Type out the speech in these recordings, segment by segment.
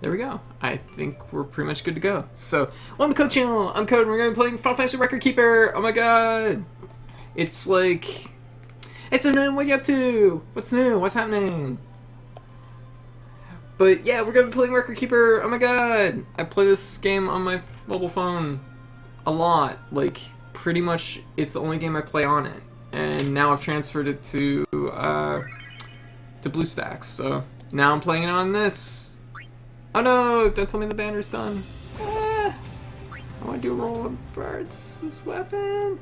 There we go. I think we're pretty much good to go. So, welcome to Code Channel. I'm Code, and we're going to be playing Final Fantasy Record Keeper. Oh my god! It's like... Hey, so man, what are you up to? What's new? What's happening? But yeah, we're going to be playing Record Keeper. Oh my god! I play this game on my mobile phone a lot. Like, pretty much, it's the only game I play on it. And now I've transferred it to BlueStacks. So, now I'm playing it on this. Oh no! Don't tell me the banner's done. I want to do a roll of birds. This weapon.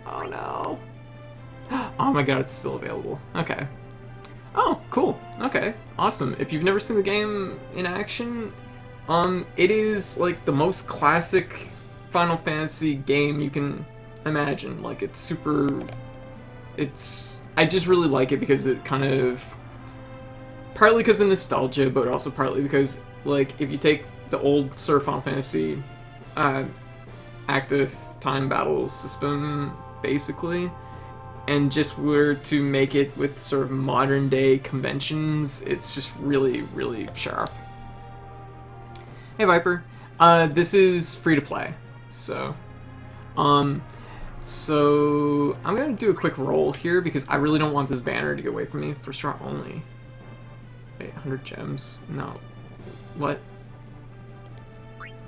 Oh no. Oh my god, it's still available. Okay. Oh, cool. Okay, awesome. If you've never seen the game in action, it is like the most classic Final Fantasy game you can imagine. Like, it's super... I just really like it because it kind of... Partly because of nostalgia, but also partly because, like, if you take the old sort of Final Fantasy active time battle system, basically, and just were to make it with sort of modern day conventions, it's just really, really sharp. Hey Viper, this is free to play, so I'm gonna do a quick roll here because I really don't want this banner to get away from me. First draw only. Wait, 100 gems? No. What?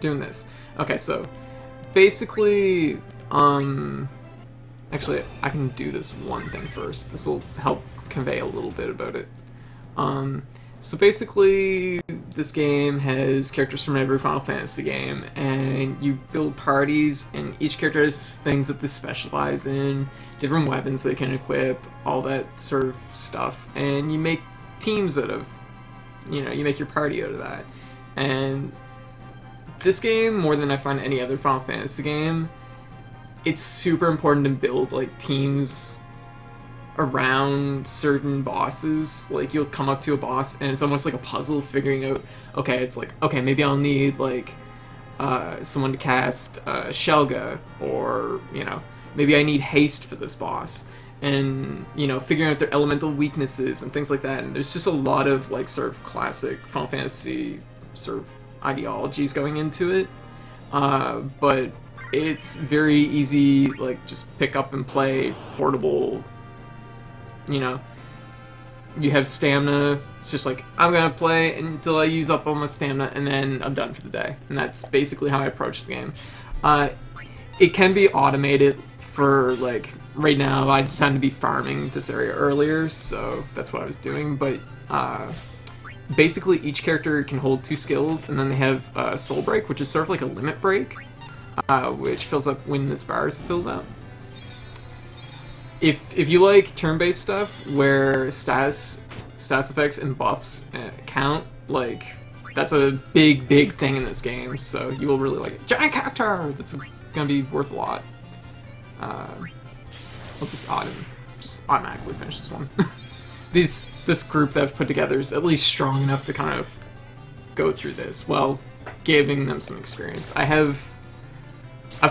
Doing this. Okay, so basically, actually, I can do this one thing first. This will help convey a little bit about it. So basically, this game has characters from every Final Fantasy game, and you build parties, and each character has things that they specialize in, different weapons they can equip, all that sort of stuff, and you make teams out of, you make your party out of that. And this game, more than I find any other Final Fantasy game, it's super important to build like teams around certain bosses. Like, you'll come up to a boss and it's almost like a puzzle figuring out, okay, it's like, okay, maybe I'll need like someone to cast Shelga, or maybe I need haste for this boss, and figuring out their elemental weaknesses and things like that. And there's just a lot of like sort of classic Final Fantasy sort of ideologies going into it, but it's very easy, like, just pick up and play, portable. You have stamina. It's just like, I'm gonna play until I use up all my stamina, and then I'm done for the day. And that's basically how I approach the game. It can be automated for, like, right now I just happened to be farming this area earlier, so that's what I was doing. But basically each character can hold 2 skills, and then they have Soul Break, which is sort of like a limit break, which fills up when this bar is filled up. If you like turn-based stuff where status effects and buffs count, like, that's a big thing in this game, so you will really like it. Giant character! That's gonna be worth a lot. I'll just automatically finish this one. This group that I've put together is at least strong enough to kind of go through this, while giving them some experience. I've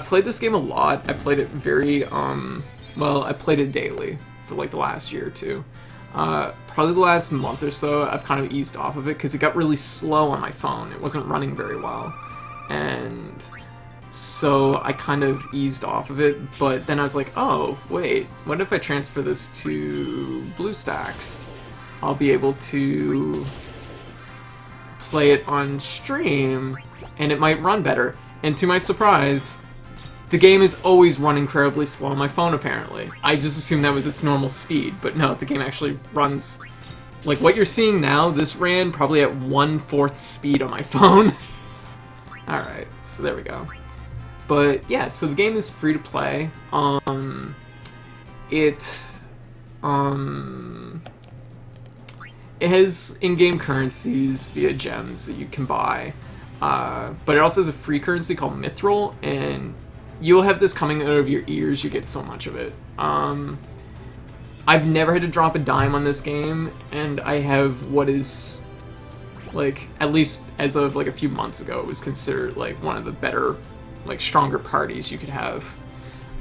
played this game a lot. I played it very, I played it daily for like the last year or two. Probably the last month or so, I've kind of eased off of it because it got really slow on my phone. It wasn't running very well. And so I kind of eased off of it, but then I was like, oh, wait, what if I transfer this to BlueStacks? I'll be able to play it on stream, and it might run better. And to my surprise, the game is always run incredibly slow on my phone, apparently. I just assumed that was its normal speed, but no, the game actually runs... Like, what you're seeing now, this ran probably at 1/4 speed on my phone. Alright, so there we go. But yeah, so the game is free to play. It has in-game currencies via gems that you can buy, but it also has a free currency called Mithril, and you'll have this coming out of your ears. You get so much of it. I've never had to drop a dime on this game, and I have what is, like, at least as of like a few months ago, it was considered like one of the better, like, stronger parties you could have.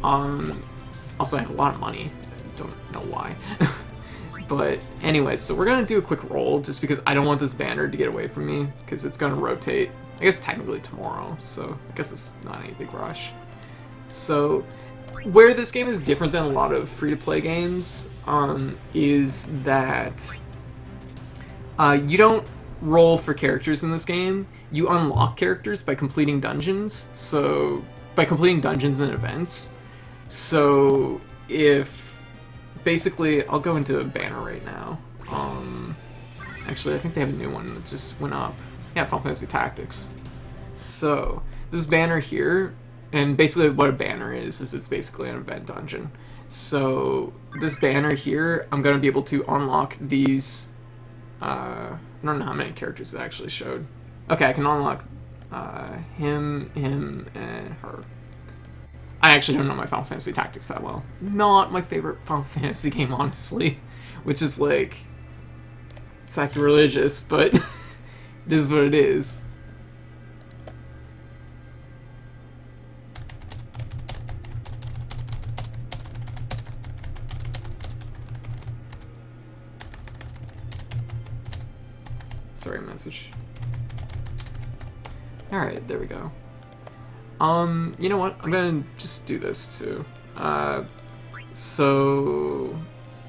Also, I have a lot of money. I don't know why. But anyway, so we're gonna do a quick roll just because I don't want this banner to get away from me because it's gonna rotate. I guess technically tomorrow, so I guess it's not any big rush. So where this game is different than a lot of free-to-play games is that you don't roll for characters in this game. You unlock characters by completing dungeons. So by completing dungeons and events. So if basically, I'll go into a banner right now. Actually, I think they have a new one that just went up. Yeah, Final Fantasy Tactics. So this banner here, and basically what a banner is it's basically an event dungeon. So this banner here, I'm gonna be able to unlock these. I don't know how many characters it actually showed. Okay, I can unlock him, and her. I actually don't know my Final Fantasy Tactics that well. Not my favorite Final Fantasy game, honestly. Which is like, sacrilegious, but it is what it is. Sorry, message. Alright, there we go. You know what? I'm gonna just do this too. So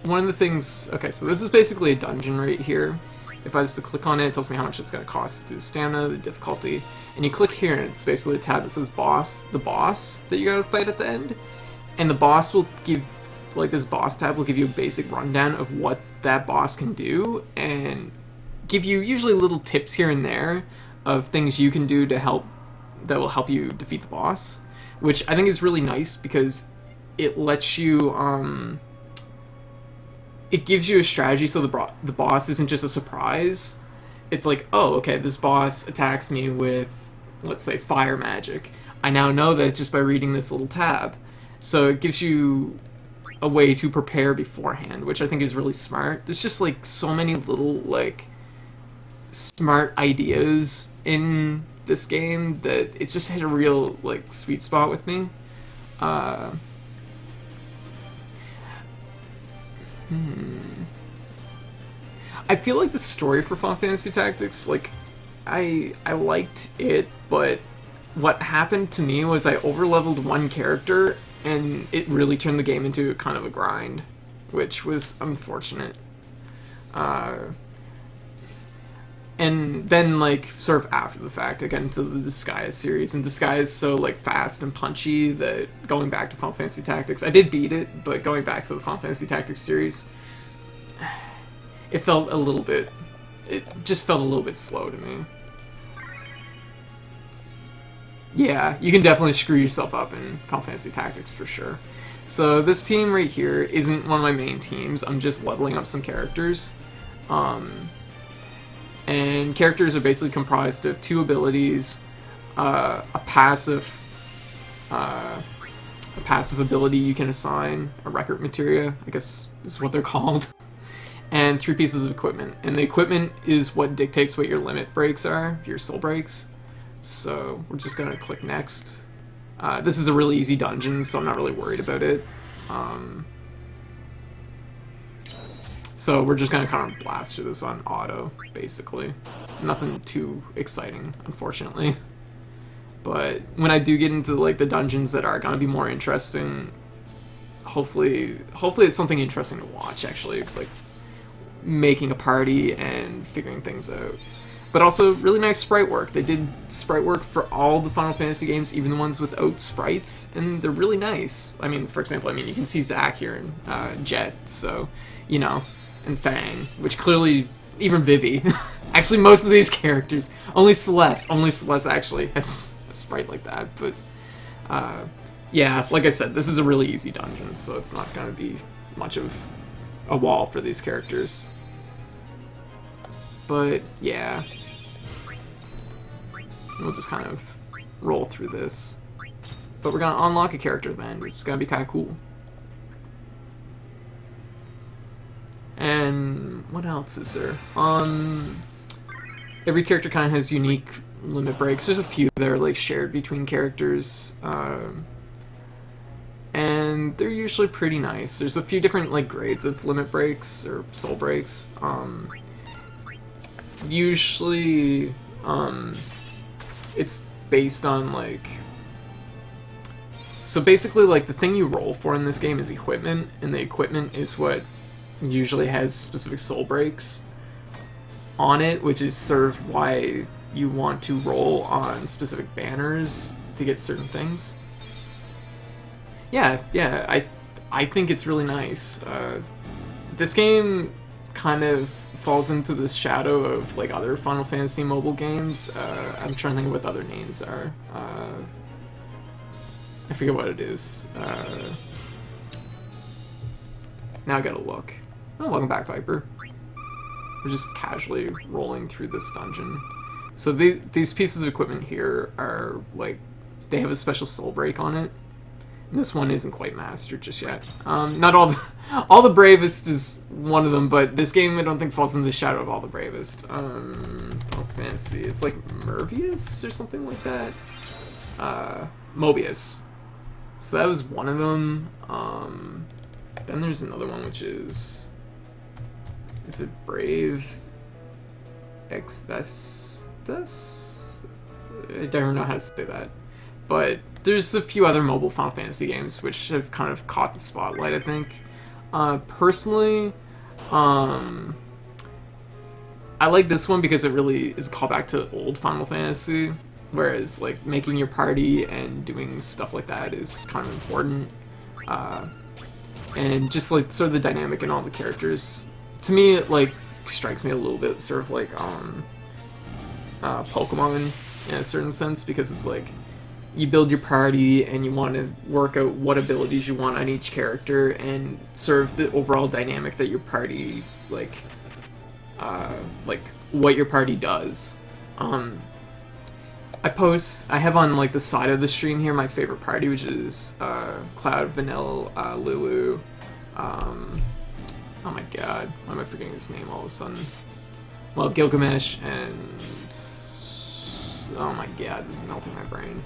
one of the things, okay, so this is basically a dungeon right here. If I was to click on it, it tells me how much it's gonna cost to do stamina, the difficulty, and you click here and it's basically a tab that says boss, the boss that you're gonna fight at the end, and the boss will give, like this boss tab will give you a basic rundown of what that boss can do, and give you usually little tips here and there of things you can do to help, that will help you defeat the boss, which I think is really nice because it lets you, it gives you a strategy so the boss isn't just a surprise. It's like, oh, okay, this boss attacks me with, let's say, fire magic. I now know that just by reading this little tab. So it gives you a way to prepare beforehand, which I think is really smart. There's just like so many little like smart ideas in this game that it's just hit a real like sweet spot with me. I feel like the story for Final Fantasy Tactics, like I liked it, but what happened to me was I overleveled one character and it really turned the game into kind of a grind, which was unfortunate. And then, like, sort of after the fact, I got into the Disguise series, and Disguise is so, like, fast and punchy that going back to Final Fantasy Tactics, I did beat it, but going back to the Final Fantasy Tactics series, it felt a little bit, it just felt a little bit slow to me. Yeah, you can definitely screw yourself up in Final Fantasy Tactics for sure. So this team right here isn't one of my main teams, I'm just leveling up some characters. And characters are basically comprised of 2 abilities, a passive ability you can assign, a record materia, I guess is what they're called, and 3 pieces of equipment. And the equipment is what dictates what your limit breaks are, your soul breaks. So we're just gonna click next. This is a really easy dungeon, so I'm not really worried about it. So we're just gonna kind of blast through this on auto, basically. Nothing too exciting, unfortunately. But when I do get into like the dungeons that are gonna be more interesting, hopefully it's something interesting to watch, actually, like making a party and figuring things out. But also really nice sprite work. They did sprite work for all the Final Fantasy games, even the ones without sprites, and they're really nice. I mean, for example, you can see Zack here in Jet, so you know. And Fang, which clearly, even Vivi. Actually, most of these characters, only Celeste actually has a sprite like that, but yeah, like I said, this is a really easy dungeon, so it's not going to be much of a wall for these characters. But yeah, we'll just kind of roll through this. But we're going to unlock a character then, which is going to be kind of cool. And what else is there? Every character kind of has unique limit breaks. There's a few that are like shared between characters. and they're usually pretty nice. There's a few different like grades of limit breaks or soul breaks. Usually, it's based on like. So basically, like the thing you roll for in this game is equipment, and the equipment is what usually has specific soul breaks on it, which is sort of why you want to roll on specific banners to get certain things. Yeah, I think it's really nice. This game kind of falls into this shadow of like other Final Fantasy mobile games. I'm trying to think of what the other names are. I forget what it is. Now I gotta look. Oh, welcome back, Viper. We're just casually rolling through this dungeon. So these pieces of equipment here are like, they have a special soul break on it. And this one isn't quite mastered just yet. Not all the bravest is one of them, but this game I don't think falls in the shadow of all the bravest. Final Fantasy, it's like Mervius or something like that. Mobius. So that was one of them. Then there's another one which is it Brave Exvestus? I don't know how to say that. But there's a few other mobile Final Fantasy games which have kind of caught the spotlight, I think. Personally, I like this one because it really is a callback to old Final Fantasy, whereas like making your party and doing stuff like that is kind of important. And just like sort of the dynamic in all the characters, to me it like strikes me a little bit sort of like Pokemon in a certain sense, because it's like you build your party and you want to work out what abilities you want on each character and sort of the overall dynamic that your party like what your party does. I have on like the side of the stream here my favorite party, which is Cloud, Vanilla, Lulu. Oh my god, why am I forgetting his name all of a sudden? Well, Gilgamesh and oh my god, this is melting my brain.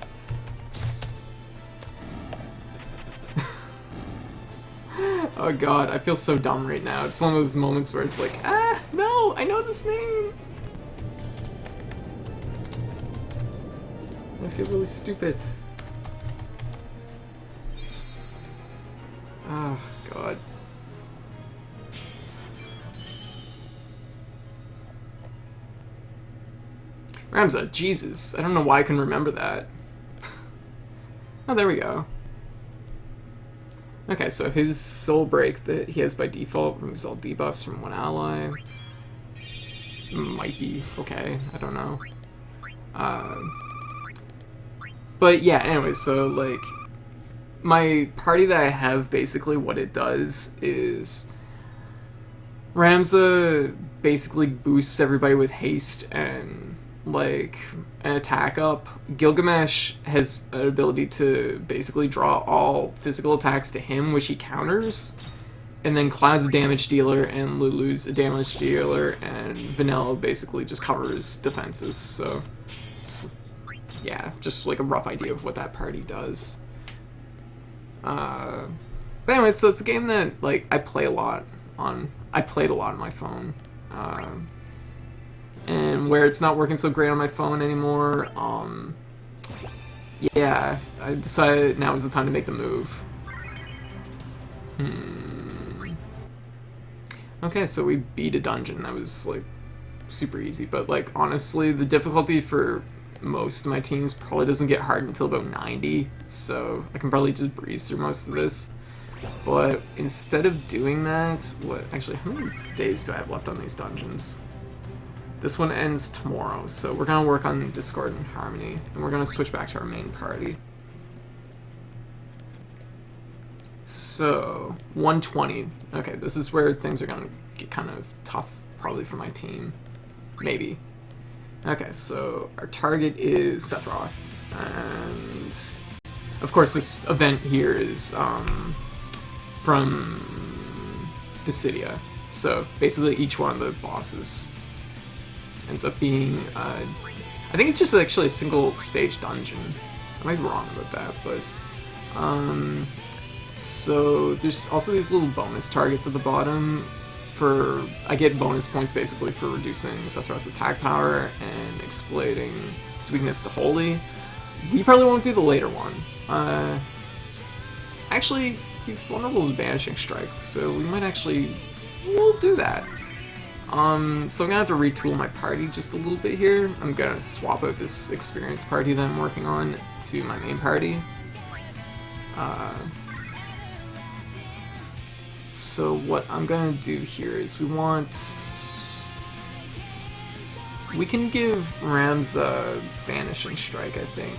Oh god, I feel so dumb right now. It's one of those moments where it's like, ah, no, I know this name. I feel really stupid. Oh, God. Ramza, Jesus. I don't know why I can remember that. Oh, there we go. Okay, so his soul break that he has by default removes all debuffs from one ally. Might be okay, I don't know. But yeah, anyway, so like my party that I have, basically what it does is Ramza basically boosts everybody with haste and like an attack up. Gilgamesh has an ability to basically draw all physical attacks to him, which he counters. And then Cloud's a damage dealer, and Lulu's a damage dealer, and Vanilla basically just covers defenses. So, it's, yeah, just like a rough idea of what that party does. But anyway, so it's a game that like I play a lot on. I played a lot on my phone. And where it's not working so great on my phone anymore, yeah, I decided now is the time to make the move. Okay, so we beat a dungeon. That was, like, super easy. But, like, honestly, the difficulty for most of my teams probably doesn't get hard until about 90, so I can probably just breeze through most of this. But instead of doing that, actually, how many days do I have left on these dungeons? This one ends tomorrow, so we're gonna work on Discord and Harmony, and we're gonna switch back to our main party. So, 120. Okay, this is where things are gonna get kind of tough, probably for my team. Maybe. Okay, so our target is Sephiroth, and of course this event here is from Dissidia. So basically each one of the bosses ends up being, I think it's just actually a single stage dungeon. I might be wrong about that, but So there's also these little bonus targets at the bottom. I get bonus points basically for reducing Sephiroth's attack power and exploiting his weakness to Holy. We probably won't do the later one. Actually, he's vulnerable to Banishing Strike, so we'll do that. So I'm gonna have to retool my party just a little bit here. I'm gonna swap out this experience party that I'm working on to my main party. So what I'm gonna do here is we can give Rams a Vanishing Strike, I think.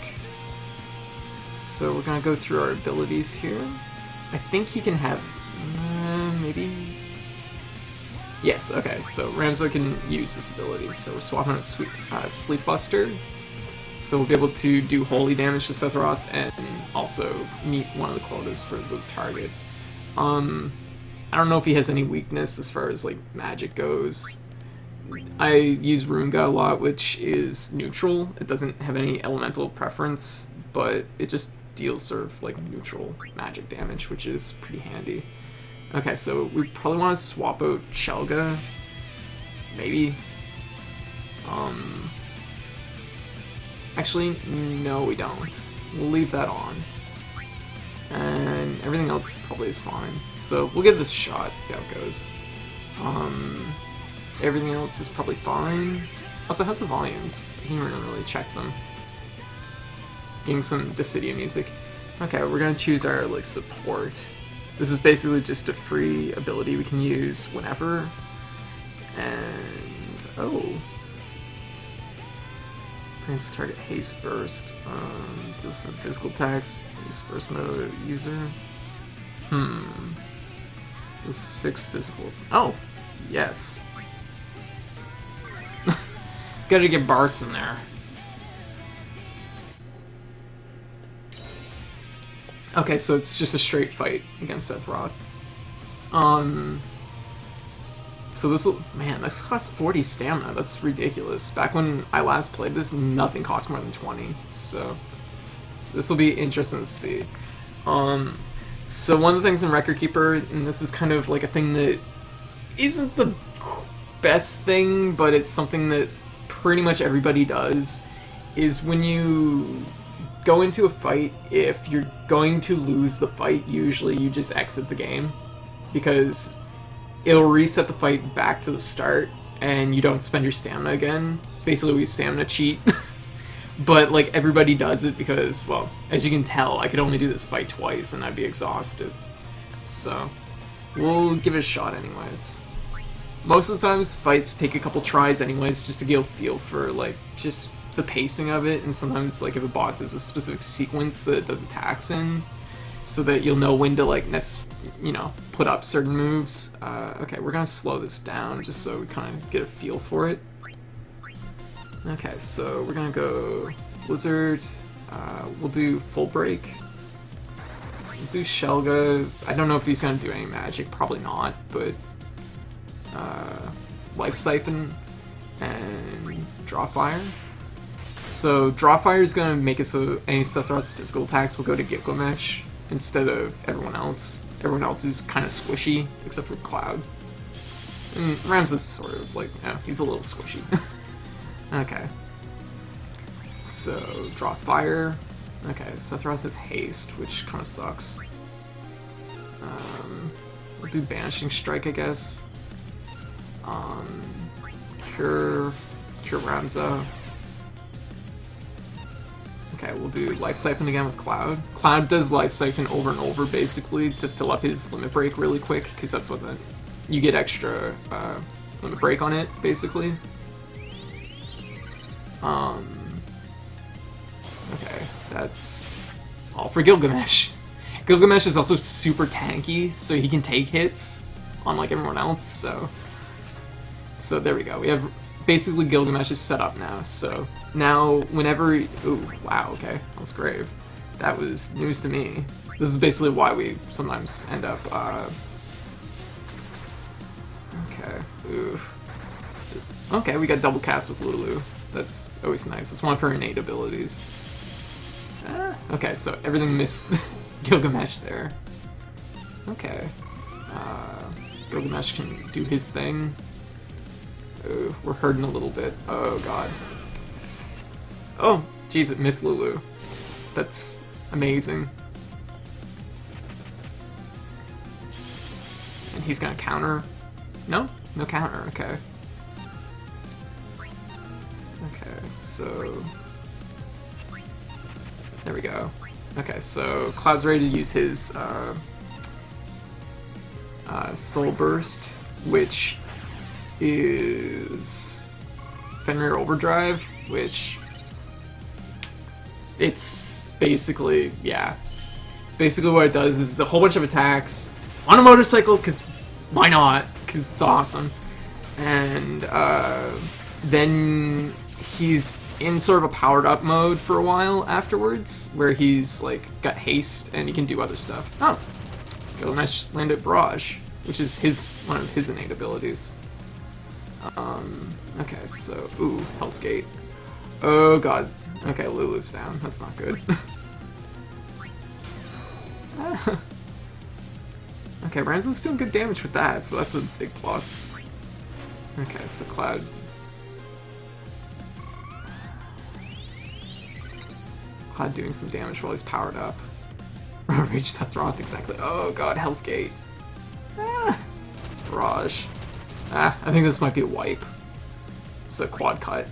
So we're gonna go through our abilities here. I think he can have, maybe? Yes, okay, so Ramzo can use this ability. So we're swapping out Sleep Buster. So we'll be able to do holy damage to Sephiroth and also meet one of the quotas for the target. I don't know if he has any weakness as far as like magic goes. I use Runga a lot, which is neutral. It doesn't have any elemental preference, but it just deals sort of like neutral magic damage, which is pretty handy. Okay, so we probably want to swap out Shelga, maybe. Actually, no, we don't. We'll leave that on. And everything else probably is fine. So we'll give this a shot, see how it goes. Everything else is probably fine. Also, how's the volumes? I didn't even really check them. Getting some Dissidia music. Okay, we're gonna choose our like support. This is basically just a free ability we can use whenever. And oh, grants target haste burst. Deals some physical attacks. Haste burst mode user. This is 6 physical. Oh, yes. Gotta get Bart's in there. Okay, so it's just a straight fight against Sephiroth. So this costs 40 stamina. That's ridiculous. Back when I last played this, nothing cost more than 20. So this will be interesting to see. So one of the things in Record Keeper, and this is kind of like a thing that isn't the best thing, but it's something that pretty much everybody does, is when you go into a fight, if you're going to lose the fight, usually you just exit the game, because it'll reset the fight back to the start, and you don't spend your stamina again. Basically, we stamina cheat. But, like, everybody does it because, well, as you can tell, I could only do this fight twice, and I'd be exhausted. So, we'll give it a shot anyways. Most of the times, fights take a couple tries anyways, just to get a feel for, like, just the pacing of it, and sometimes, like, if a boss has a specific sequence that it does attacks in, so that you'll know when to, like, put up certain moves. Okay, we're gonna slow this down, just so we kind of get a feel for it. Okay, so we're gonna go Blizzard, we'll do Full Break, we'll do Shelga. I don't know if he's gonna do any magic, probably not, but Life Siphon and Draw Fire. So Draw Fire is gonna make it so any Sephiroth's physical attacks will go to Gilgamesh instead of everyone else. Everyone else is kind of squishy, except for Cloud. And Rams is sort of like, he's a little squishy. Okay. So, draw fire. Okay, Sephiroth has haste, which kind of sucks. We'll do Banishing Strike, I guess. Cure Ramza. Okay, we'll do Life Siphon again with Cloud. Cloud does Life Siphon over and over, basically, to fill up his Limit Break really quick, because that's what you get extra Limit Break on it, basically. Okay, that's all for Gilgamesh. Gilgamesh is also super tanky, so he can take hits, unlike everyone else, so there we go. We have, basically Gilgamesh is set up now, so now whenever, ooh, wow, okay, that was grave. That was news to me. This is basically why we sometimes end up, okay, ooh. Okay, we got double cast with Lulu. That's always nice. That's one of her innate abilities. Okay, so everything missed Gilgamesh there. Okay. Gilgamesh can do his thing. Ooh, we're hurting a little bit. Oh god. Oh, jeez, it missed Lulu. That's amazing. And he's gonna counter. No? No counter, okay. Okay, so... there we go. Okay, so Cloud's ready to use his Soul Burst, which is Fenrir Overdrive, which it's basically, yeah. Basically what it does is a whole bunch of attacks on a motorcycle, because why not? Because it's awesome. And then he's in sort of a powered up mode for a while afterwards, where he's like got haste and he can do other stuff. Oh, Gilgamesh landed Barrage, which is one of his innate abilities. Okay, so ooh, Hell's Gate. Oh god. Okay, Lulu's down. That's not good. Okay, Ramson's doing good damage with that, so that's a big plus. Okay, so Cloud. Cloud doing some damage while he's powered up. Rage Deathroth, exactly. Oh god, Hell's Gate. Ah, Barrage. Ah, I think this might be a wipe. It's a quad cut.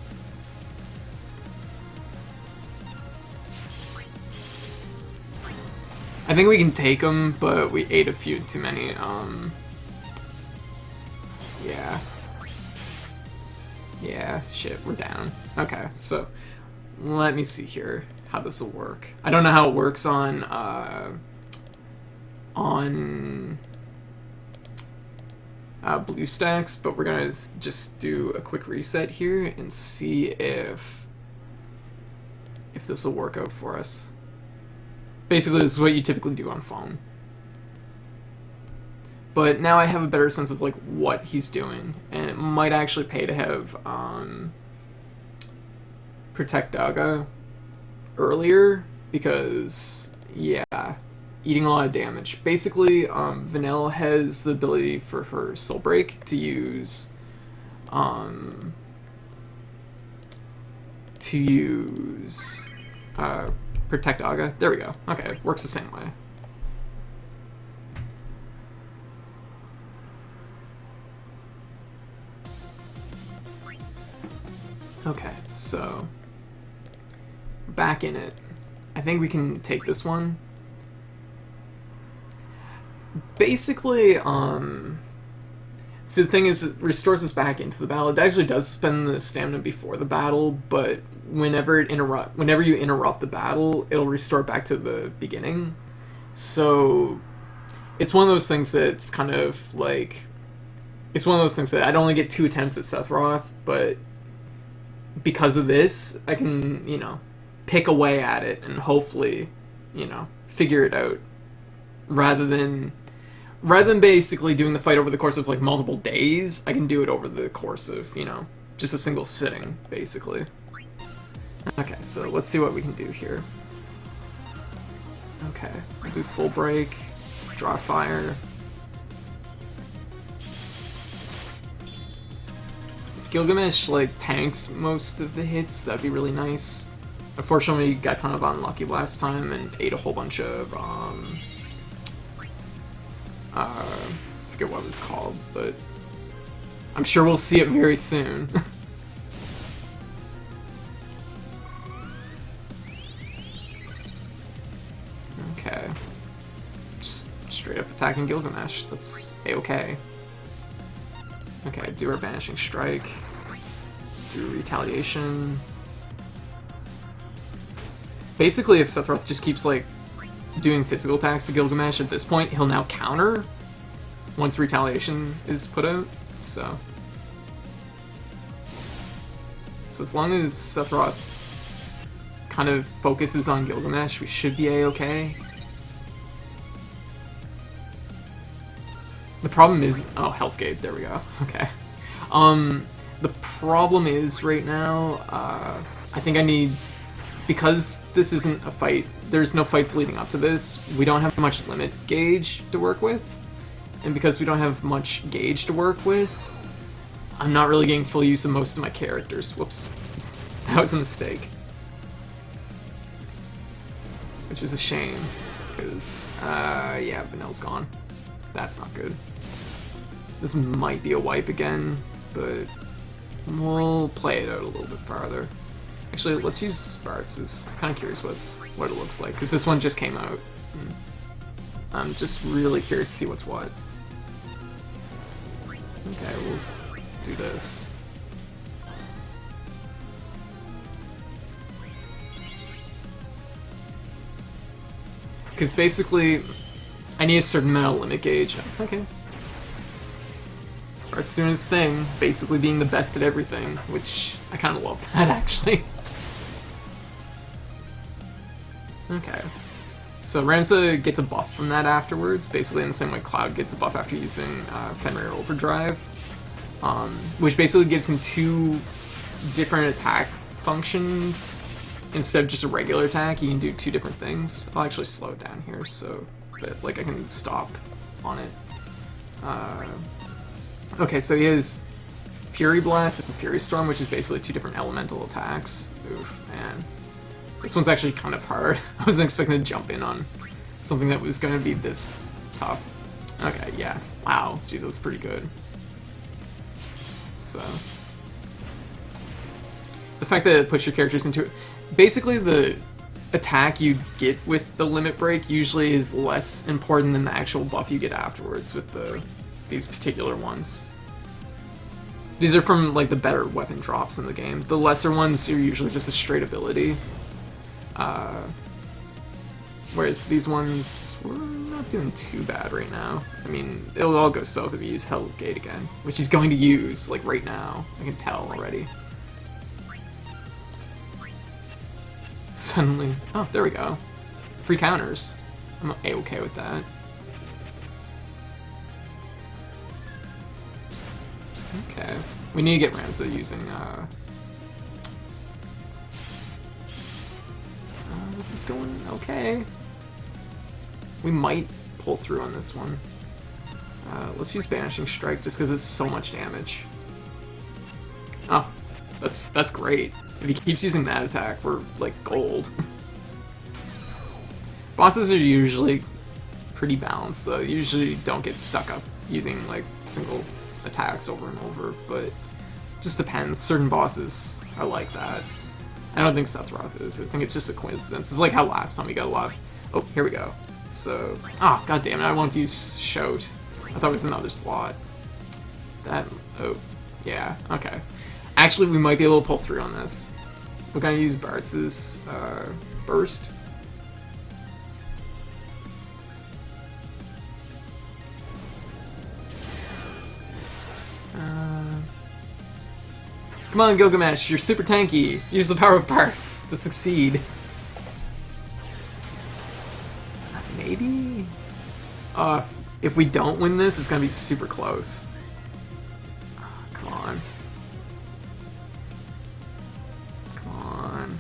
I think we can take them, but we ate a few too many. Yeah. Yeah, shit, we're down. Okay, so let me see here how this will work. I don't know how it works on BlueStacks, but we're gonna just do a quick reset here and see if this will work out for us. Basically, this is what you typically do on phone. But now I have a better sense of like what he's doing, and it might actually pay to have Protect Daga earlier, because yeah, eating a lot of damage. Basically, Vanille has the ability for her Soul Break to use Protect Aga. There we go. Okay, it works the same way. Okay, so back in it. I think we can take this one. Basically, see, the thing is, it restores us back into the battle. It actually does spend the stamina before the battle, but whenever you interrupt the battle, it'll restore back to the beginning. So it's one of those things that's kind of like, it's one of those things that I'd only get 2 attempts at Sephiroth, but because of this, I can, you know, pick away at it and hopefully, you know, figure it out, rather than basically doing the fight over the course of like multiple days. I can do it over the course of, you know, just a single sitting, basically. Okay, so let's see what we can do here. Okay, we'll do Full Break, draw fire. If Gilgamesh like tanks most of the hits, that'd be really nice. Unfortunately, we got kind of unlucky last time and ate a whole bunch of I forget what it was called, but I'm sure we'll see it very soon. Okay. Just straight up attacking Gilgamesh. That's a-okay. Okay, do our Banishing Strike. Do Retaliation. Basically, if Sephiroth just keeps, like, doing physical attacks to Gilgamesh, at this point, he'll now counter once Retaliation is put out, so as long as Sephiroth kind of focuses on Gilgamesh, we should be a-okay. The problem is... oh, Hell's Gate, there we go. Okay. The problem is, right now, I think I need because this isn't a fight, there's no fights leading up to this, we don't have much limit gauge to work with. And because we don't have much gauge to work with, I'm not really getting full use of most of my characters. Whoops. That was a mistake. Which is a shame, because, yeah, Vanille's gone. That's not good. This might be a wipe again, but we'll play it out a little bit farther. Actually, let's use Sparks. I'm kind of curious what it looks like, because this one just came out. I'm just really curious to see what's what. Okay, we'll do this. Because basically, I need a certain amount of limit gauge. Okay. Bart's doing his thing, basically being the best at everything, which I kind of love that, actually. Okay. So Ramza gets a buff from that afterwards, basically in the same way Cloud gets a buff after using Fenrir Overdrive, which basically gives him 2 different attack functions. Instead of just a regular attack, you can do 2 different things. I'll actually slow it down here so that like I can stop on it. Okay, so he has Fury Blast and Fury Storm, which is basically 2 different elemental attacks. Oof, man. This one's actually kind of hard. I wasn't expecting to jump in on something that was going to be this tough. Okay, yeah. Wow, jeez, that's pretty good. So, the fact that it puts your characters into it. Basically, the attack you get with the limit break usually is less important than the actual buff you get afterwards with these particular ones. These are from like the better weapon drops in the game. The lesser ones are usually just a straight ability. Whereas these ones, we're not doing too bad right now. I mean, it'll all go south if you use Hell Gate again, which he's going to use, like, right now. I can tell already. Suddenly... Oh, there we go. Free counters. I'm A-okay with that. Okay. We need to get Ramza using, this is going okay. We might pull through on this one. Let's use Banishing Strike just because it's so much damage. Oh, that's great. If he keeps using that attack, we're like gold. Bosses are usually pretty balanced though. You usually don't get stuck up using like single attacks over and over, but just depends. Certain bosses are like that. I don't think Sephiroth is. I think it's just a coincidence. It's like how last time we got a lot of... Oh, here we go. So... Ah, god damn it, I wanted to use Shout. I thought it was another slot. That... Oh, yeah, okay. Actually, we might be able to pull through on this. We're gonna use Bartz's, Burst. Come on, Gilgamesh, you're super tanky. Use the power of parts to succeed. Maybe? If we don't win this, it's gonna be super close. Oh, come on. Come on.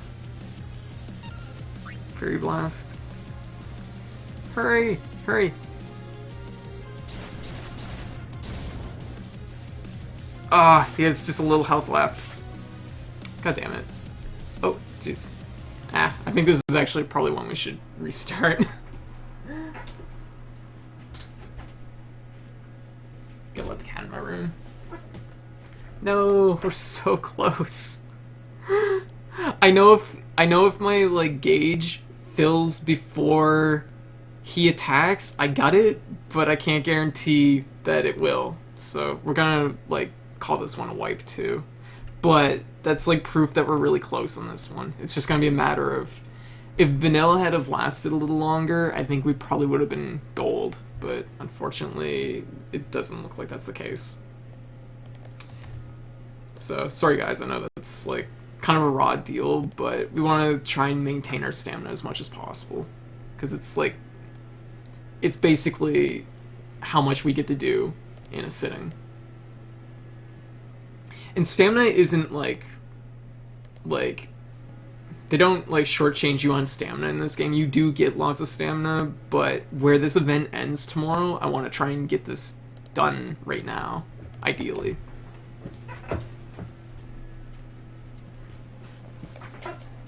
Fury Blast. Hurry! Hurry! Ah, he has just a little health left. God damn it. Oh, jeez. I think this is actually probably one we should restart. Gotta let the cat in my room. No, we're so close. I know if my like gauge fills before he attacks, I got it, but I can't guarantee that it will. So we're gonna like call this one a wipe too. But that's like proof that we're really close on this one. It's just gonna be a matter of if vanilla had have lasted a little longer, I think we probably would have been gold, but unfortunately it doesn't look like that's the case. So sorry guys, I know that's like kind of a raw deal, but we want to try and maintain our stamina as much as possible, because it's like it's basically how much we get to do in a sitting. And stamina isn't like they don't like shortchange you on stamina in this game. You do get lots of stamina, but where this event ends tomorrow, I want to try and get this done right now, ideally.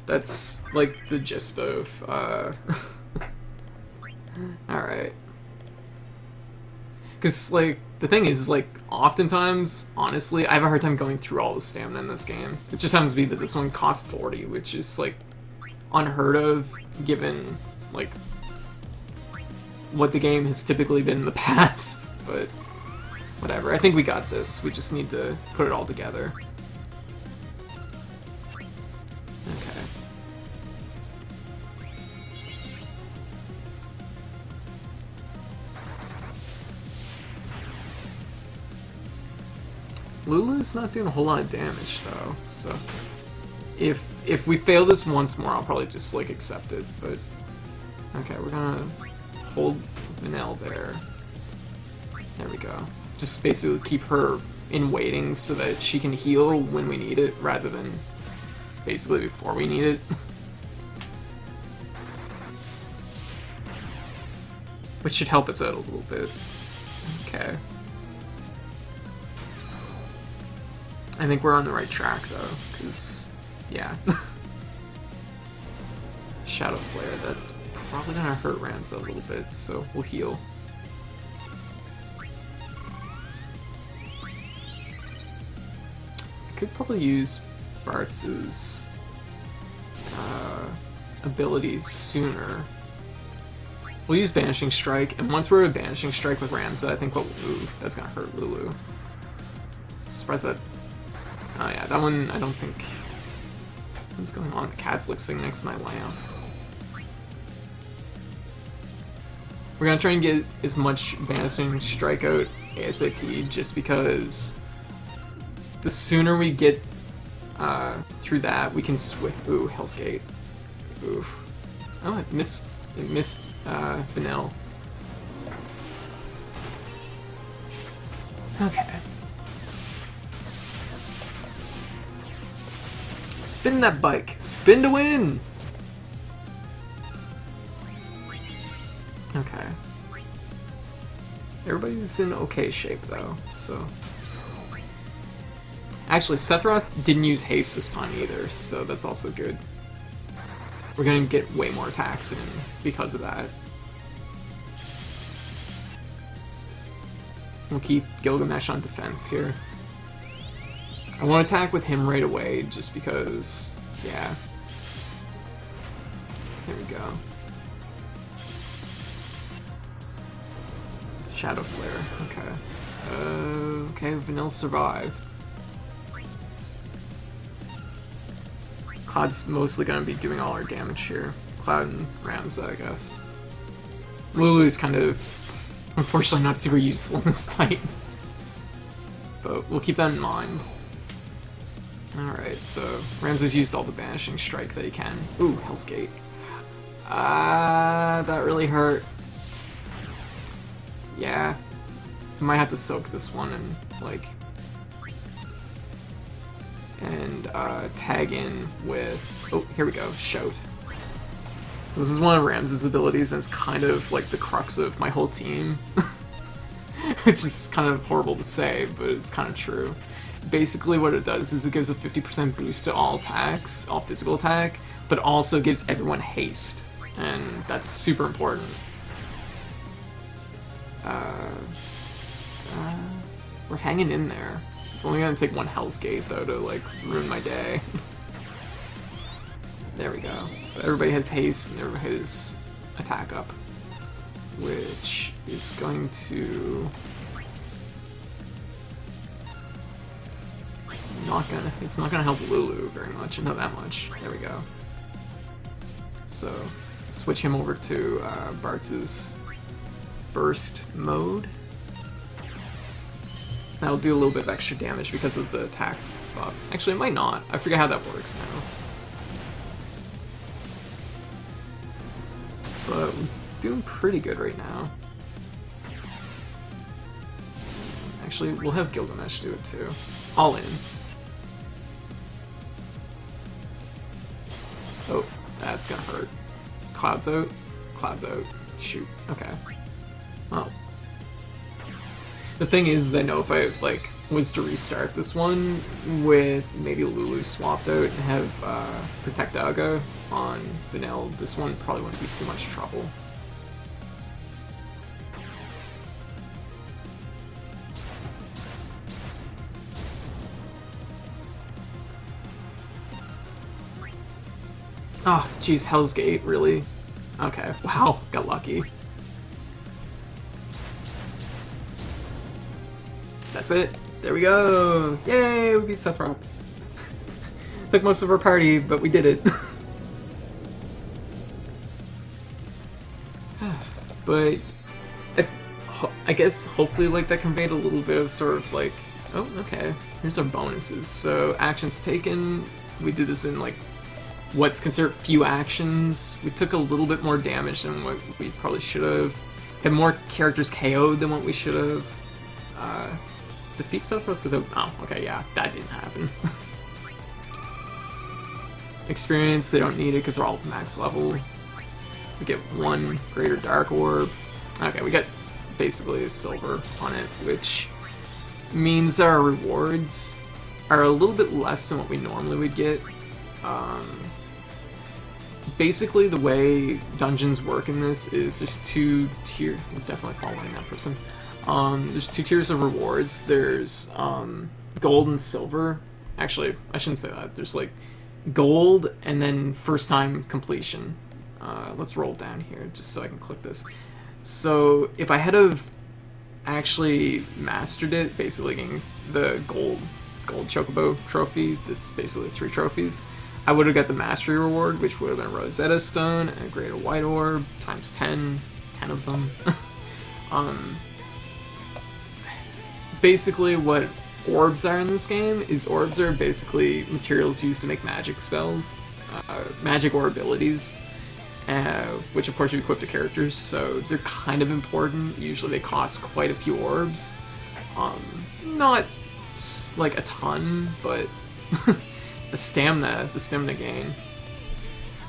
That's like the gist of alright. Because like the thing is like oftentimes, honestly, I have a hard time going through all the stamina in this game. It just happens to be that this one costs 40, which is like unheard of given like what the game has typically been in the past. But whatever, I think we got this. We just need to put it all together. Okay. Lulu's not doing a whole lot of damage though, so if we fail this once more, I'll probably just like accept it. But okay, we're gonna hold Vanille there. There we go. Just basically keep her in waiting so that she can heal when we need it, rather than basically before we need it. Which should help us out a little bit. Okay. I think we're on the right track though, because, yeah. Shadow Flare, that's probably gonna hurt Ramza a little bit, so we'll heal. I could probably use Bartz's abilities sooner. We'll use Banishing Strike, and once we're at Banishing Strike with Ramza, I think ooh, that's gonna hurt Lulu. Surprised that. Oh yeah, that one, I don't think... What's going on? The cat's like sitting next to my lamp. We're gonna try and get as much Banishing Strike out ASAP, just because the sooner we get through that, we can switch. Ooh, Hell's Gate. Oof. Oh, it missed Vanille. Okay. Spin that bike! Spin to win! Okay. Everybody's in okay shape though, so... Actually, Sephiroth didn't use haste this time either, so that's also good. We're gonna get way more attacks in because of that. We'll keep Gilgamesh on defense here. I want to attack with him right away, just because, yeah. There we go. Shadow Flare, okay. Okay, Vanille survived. Cloud's mostly going to be doing all our damage here. Cloud and Ramza, I guess. Lulu's kind of, unfortunately, not super useful in this fight. But we'll keep that in mind. Alright, so Ramza's used all the Banishing Strike that he can. Ooh, Hell's Gate. That really hurt. Yeah. I might have to soak this one and, like... And, tag in with... Oh, here we go. Shout. So this is one of Ramza's abilities, and it's kind of, like, the crux of my whole team. Which is kind of horrible to say, but it's kind of true. Basically what it does is it gives a 50% boost to all attacks, all physical attack, but also gives everyone haste, and that's super important. We're hanging in there. It's only gonna take one Hell's Gate though to like ruin my day. There we go. So everybody has haste and everybody has attack up, which is going to... It's not gonna help Lulu very much, not that much. There we go. So, switch him over to Bartz's burst mode. That'll do a little bit of extra damage because of the attack buff. Actually, it might not. I forget how that works now. But we're doing pretty good right now. Actually, we'll have Gilgamesh do it too. All in. Oh, that's gonna hurt. Clouds out. Clouds out. Shoot. Okay. Oh. The thing is, I know if I, like, was to restart this one with maybe Lulu swapped out and have Protect Aga on Vanille, this one probably wouldn't be too much trouble. Oh, geez, Hell's Gate, really? Okay, wow, got lucky. That's it. There we go! Yay, we beat Sephiroth. Took most of our party, but we did it. But I guess hopefully like that conveyed a little bit of sort of like, oh, okay, here's our bonuses. So actions taken, we did this in like what's considered few actions. We took a little bit more damage than what we probably should have. Had more characters KO'd than what we should have. Defeat Sephiroth without... Oh, okay, yeah, that didn't happen. Experience, they don't need it because they're all max level. We get one Greater Dark Orb. Okay, we got basically a silver on it, which means our rewards are a little bit less than what we normally would get. Basically, the way dungeons work in this is there's two tiers. I'm definitely following that person. There's two tiers of rewards. There's gold and silver. Actually, I shouldn't say that. There's like gold and then first time completion. Let's roll down here just so I can click this. So if I had have actually mastered it, basically getting the gold Chocobo trophy, that's basically 3 trophies, I would have got the mastery reward, which would have been a Rosetta Stone and a Greater White Orb times 10 of them. Basically what orbs are in this game is orbs are basically materials used to make magic spells, magic or abilities, which of course you equip to characters, so they're kind of important. Usually they cost quite a few orbs. Not like a ton, but the stamina gain.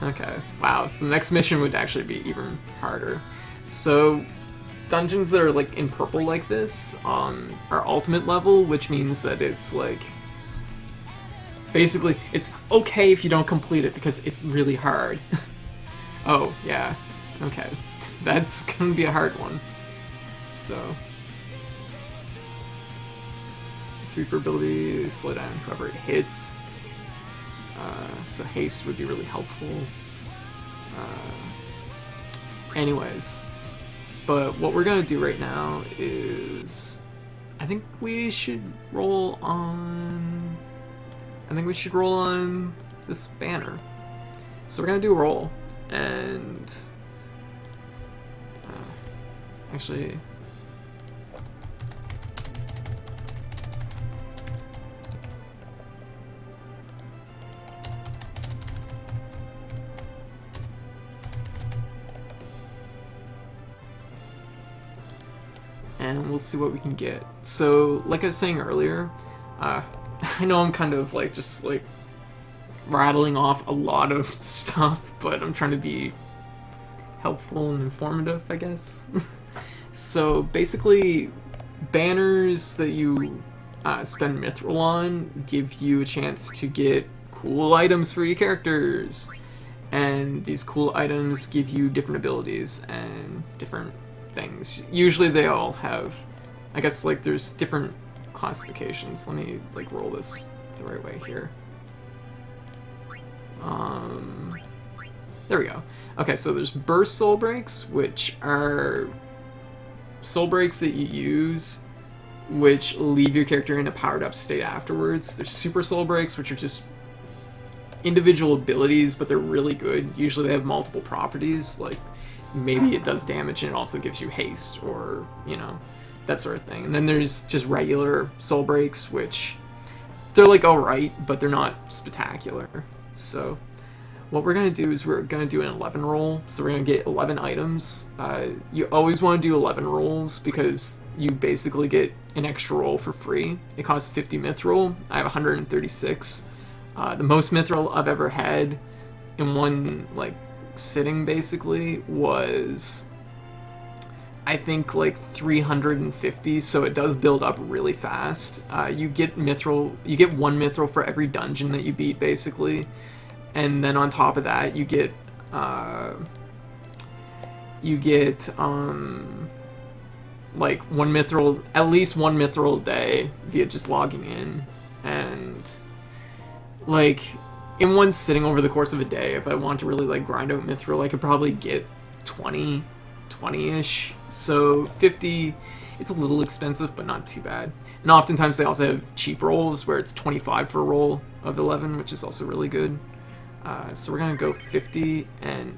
Okay, wow, so the next mission would actually be even harder. So dungeons that are like in purple like this are ultimate level, which means that it's like basically it's okay if you don't complete it because it's really hard. Oh yeah, okay, that's gonna be a hard one. So sweeper ability, slow down whoever it hits. So haste would be really helpful. Anyways. But what we're gonna do right now is, I think we should roll on this banner. So we're gonna do a roll, and actually, and we'll see what we can get. So, like I was saying earlier, I know I'm kind of like just like rattling off a lot of stuff, but I'm trying to be helpful and informative, I guess. So basically, banners that you spend mithril on give you a chance to get cool items for your characters, and these cool items give you different abilities and different things. Usually they all have, I guess, like there's different classifications. Let me like roll this the right way here. There we go. Okay, so there's burst soul breaks, which are soul breaks that you use which leave your character in a powered up state afterwards. There's super soul breaks, which are just individual abilities, but they're really good. Usually they have multiple properties, like maybe it does damage and it also gives you haste, or, you know, that sort of thing. And then there's just regular soul breaks, which they're like alright, but they're not spectacular. So what we're going to do is we're going to do an 11 roll. So we're going to get 11 items. You always want to do 11 rolls because you basically get an extra roll for free. It costs 50 mithril. I have 136. The most mithril I've ever had in one like sitting basically was, I think, like 350, so it does build up really fast. You get one mithril for every dungeon that you beat basically, and then on top of that you get like one mithril, at least one mithril a day via just logging in. And like in one sitting over the course of a day, if I want to really like grind out mithril, I could probably get 20-ish. So 50, it's a little expensive, but not too bad. And oftentimes they also have cheap rolls where it's 25 for a roll of 11, which is also really good. So we're gonna go 50. And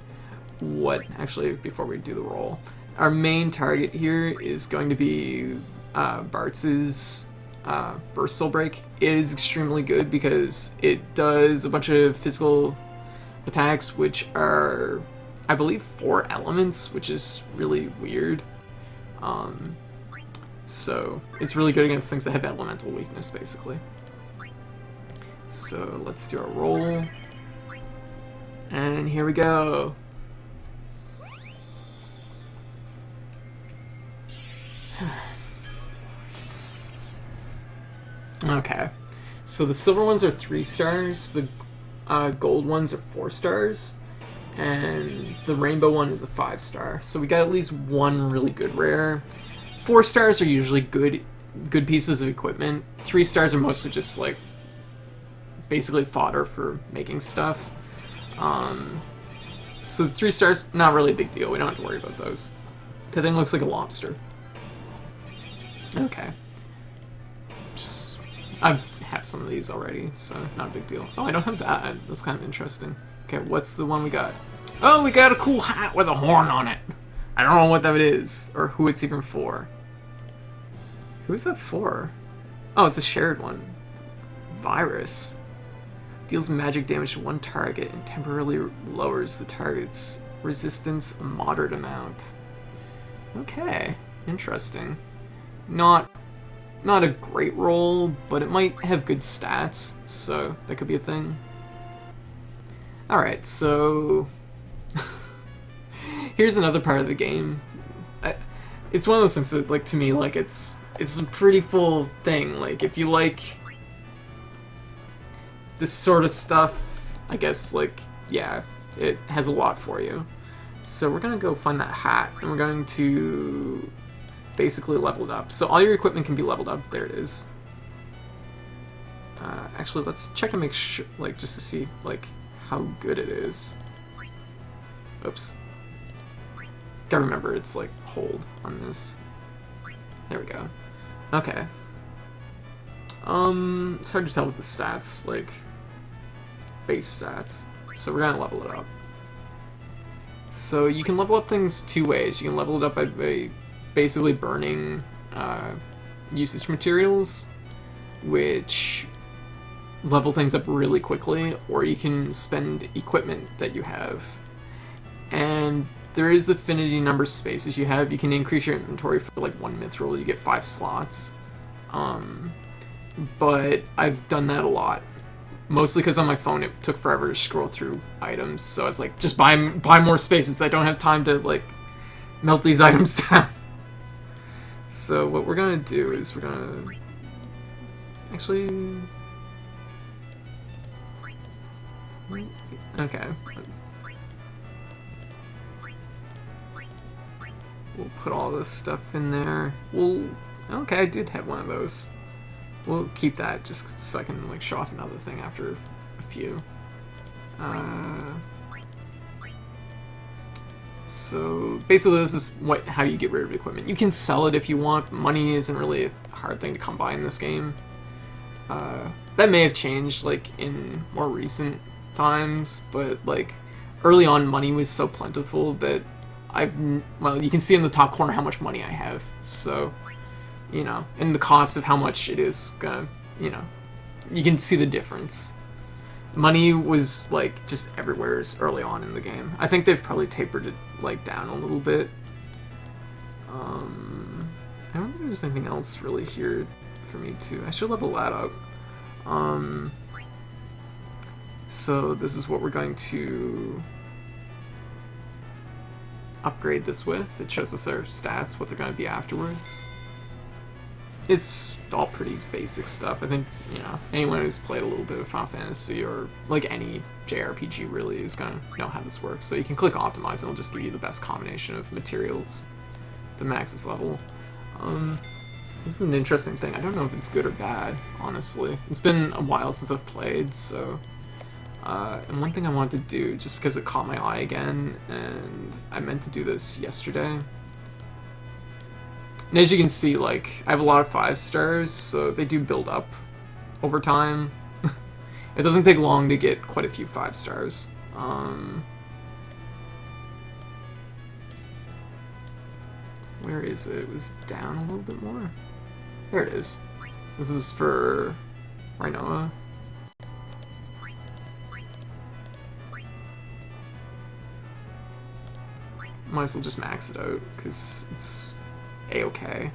actually, before we do the roll, our main target here is going to be Bartz's Burst Soul Break. It is extremely good because it does a bunch of physical attacks, which are, I believe, 4 elements, which is really weird. So it's really good against things that have elemental weakness, basically. So let's do our roll. And here we go. Okay, so the silver ones are 3 stars, the gold ones are 4 stars, and the rainbow one is a 5-star. So we got at least one really good rare. 4 stars are usually good pieces of equipment. 3 stars are mostly just like basically fodder for making stuff. So the 3 stars, not really a big deal. We don't have to worry about those. The thing looks like a lobster. Okay. I have some of these already, so not a big deal. Oh, I don't have that. That's kind of interesting. Okay, what's the one we got? Oh, we got a cool hat with a horn on it. I don't know what that is, or who it's even for. Who is that for? Oh, it's a shared one. Virus. Deals magic damage to one target and temporarily lowers the target's resistance a moderate amount. Okay, interesting. Not a great roll, but it might have good stats, so that could be a thing. Alright, so here's another part of the game. It's one of those things that, like, to me, like, it's a pretty full thing. Like, if you like this sort of stuff, I guess, like, yeah, it has a lot for you. So we're gonna go find that hat, and we're going to basically level it up. So all your equipment can be leveled up. There it is. Actually, let's check and make sure, like, just to see, like, how good it is. Oops. Gotta remember, it's, like, hold on this. There we go. Okay. It's hard to tell with the stats, like, base stats. So we're gonna level it up. So you can level up things 2 ways. You can level it up by basically burning usage materials, which level things up really quickly, or you can spend equipment that you have. And there is affinity number of spaces you have. You can increase your inventory for like 1 mithril, you get 5 slots. But I've done that a lot. Mostly because on my phone it took forever to scroll through items, so I was like, just buy more spaces. I don't have time to like melt these items down. So what we're gonna do is we're gonna actually, okay, we'll put all this stuff in there. Okay, I did have one of those. We'll keep that just so I can like show off another thing after a few. So basically this is how you get rid of equipment. You can sell it if you want. Money isn't really a hard thing to come by in this game. That may have changed like in more recent times, but like early on money was so plentiful that well, you can see in the top corner how much money I have. So, you know, and the cost of how much it is gonna, you know, you can see the difference. Money was like just everywhere early on in the game. I think they've probably tapered it like down a little bit. I don't think there's anything else really here for me to. I should level that up. So this is what we're going to upgrade this with. It shows us our stats, what they're going to be afterwards. It's all pretty basic stuff. I think, you know, anyone who's played a little bit of Final Fantasy or like any JRPG really is going to know how this works. So you can click optimize and it'll just give you the best combination of materials to max this level. This is an interesting thing. I don't know if it's good or bad, honestly. It's been a while since I've played, so... and one thing I wanted to do, just because it caught my eye again, and I meant to do this yesterday. And as you can see, like, I have a lot of 5 stars, so they do build up over time. It doesn't take long to get quite a few 5 stars. Where is it? It was down a little bit more. There it is. This is for Rhinoa. Might as well just max it out, because it's a-okay.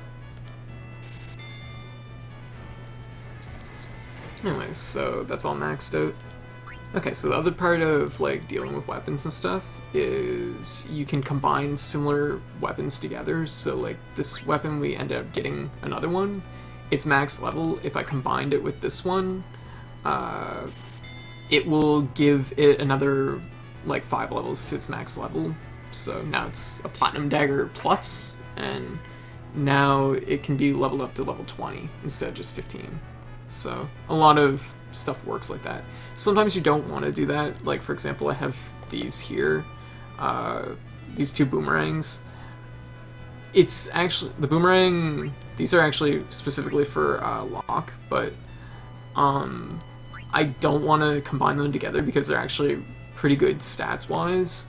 Anyways, so that's all maxed out. Okay, so the other part of like dealing with weapons and stuff is you can combine similar weapons together. So like this weapon, we end up getting another one. It's max level. If I combined it with this one, it will give it another like 5 levels to its max level. So now it's a Platinum Dagger Plus, and now it can be leveled up to level 20 instead of just 15. So a lot of stuff works like that. Sometimes you don't want to do that. Like, for example, I have these here, these 2 boomerangs. It's actually, the boomerang, these are actually specifically for Locke, but I don't want to combine them together because they're actually pretty good stats-wise.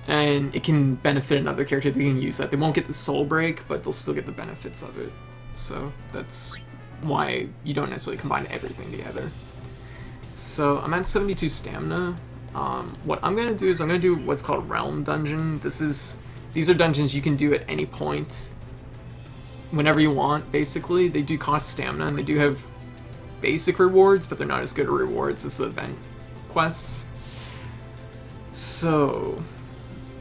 And it can benefit another character that can use that. They won't get the soul break, but they'll still get the benefits of it. So that's why you don't necessarily combine everything together. So I'm at 72 stamina. What I'm going to do is I'm going to do what's called Realm Dungeon. These are dungeons you can do at any point, whenever you want, basically. They do cost stamina, and they do have basic rewards, but they're not as good rewards as the event quests. So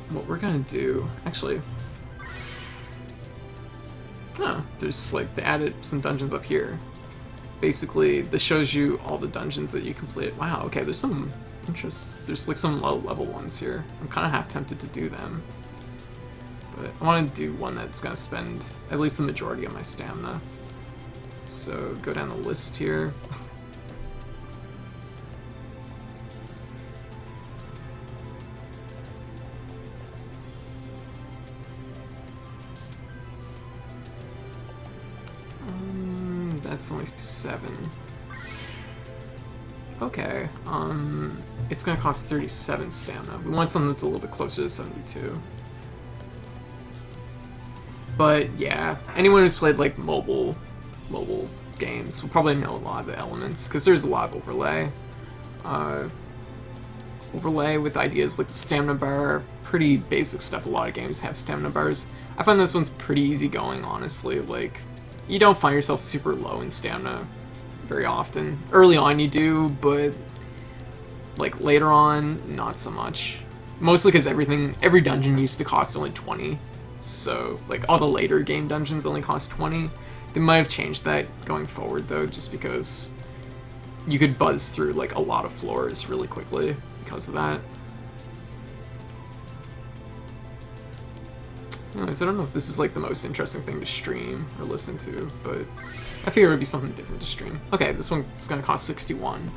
what we're gonna do, actually, there's like, they added some dungeons up here. Basically, this shows you all the dungeons that you completed. Wow, okay, there's some interest, there's like some low level ones here. I'm kind of half tempted to do them, but I want to do one that's gonna spend at least the majority of my stamina. So go down the list here. That's only 7. Okay, it's gonna cost 37 stamina. We want something that's a little bit closer to 72. But yeah, anyone who's played like mobile games will probably know a lot of the elements, because there's a lot of overlay. Overlay with ideas like the stamina bar, pretty basic stuff. A lot of games have stamina bars. I find this one's pretty easy going, honestly. Like, you don't find yourself super low in stamina very often. Early on you do, but like later on, not so much. Mostly because every dungeon used to cost only 20. So like all the later game dungeons only cost 20. They might have changed that going forward though, just because you could buzz through like a lot of floors really quickly because of that. Anyways, I don't know if this is like the most interesting thing to stream or listen to, but I figure it would be something different to stream. Okay, this one's gonna cost 61.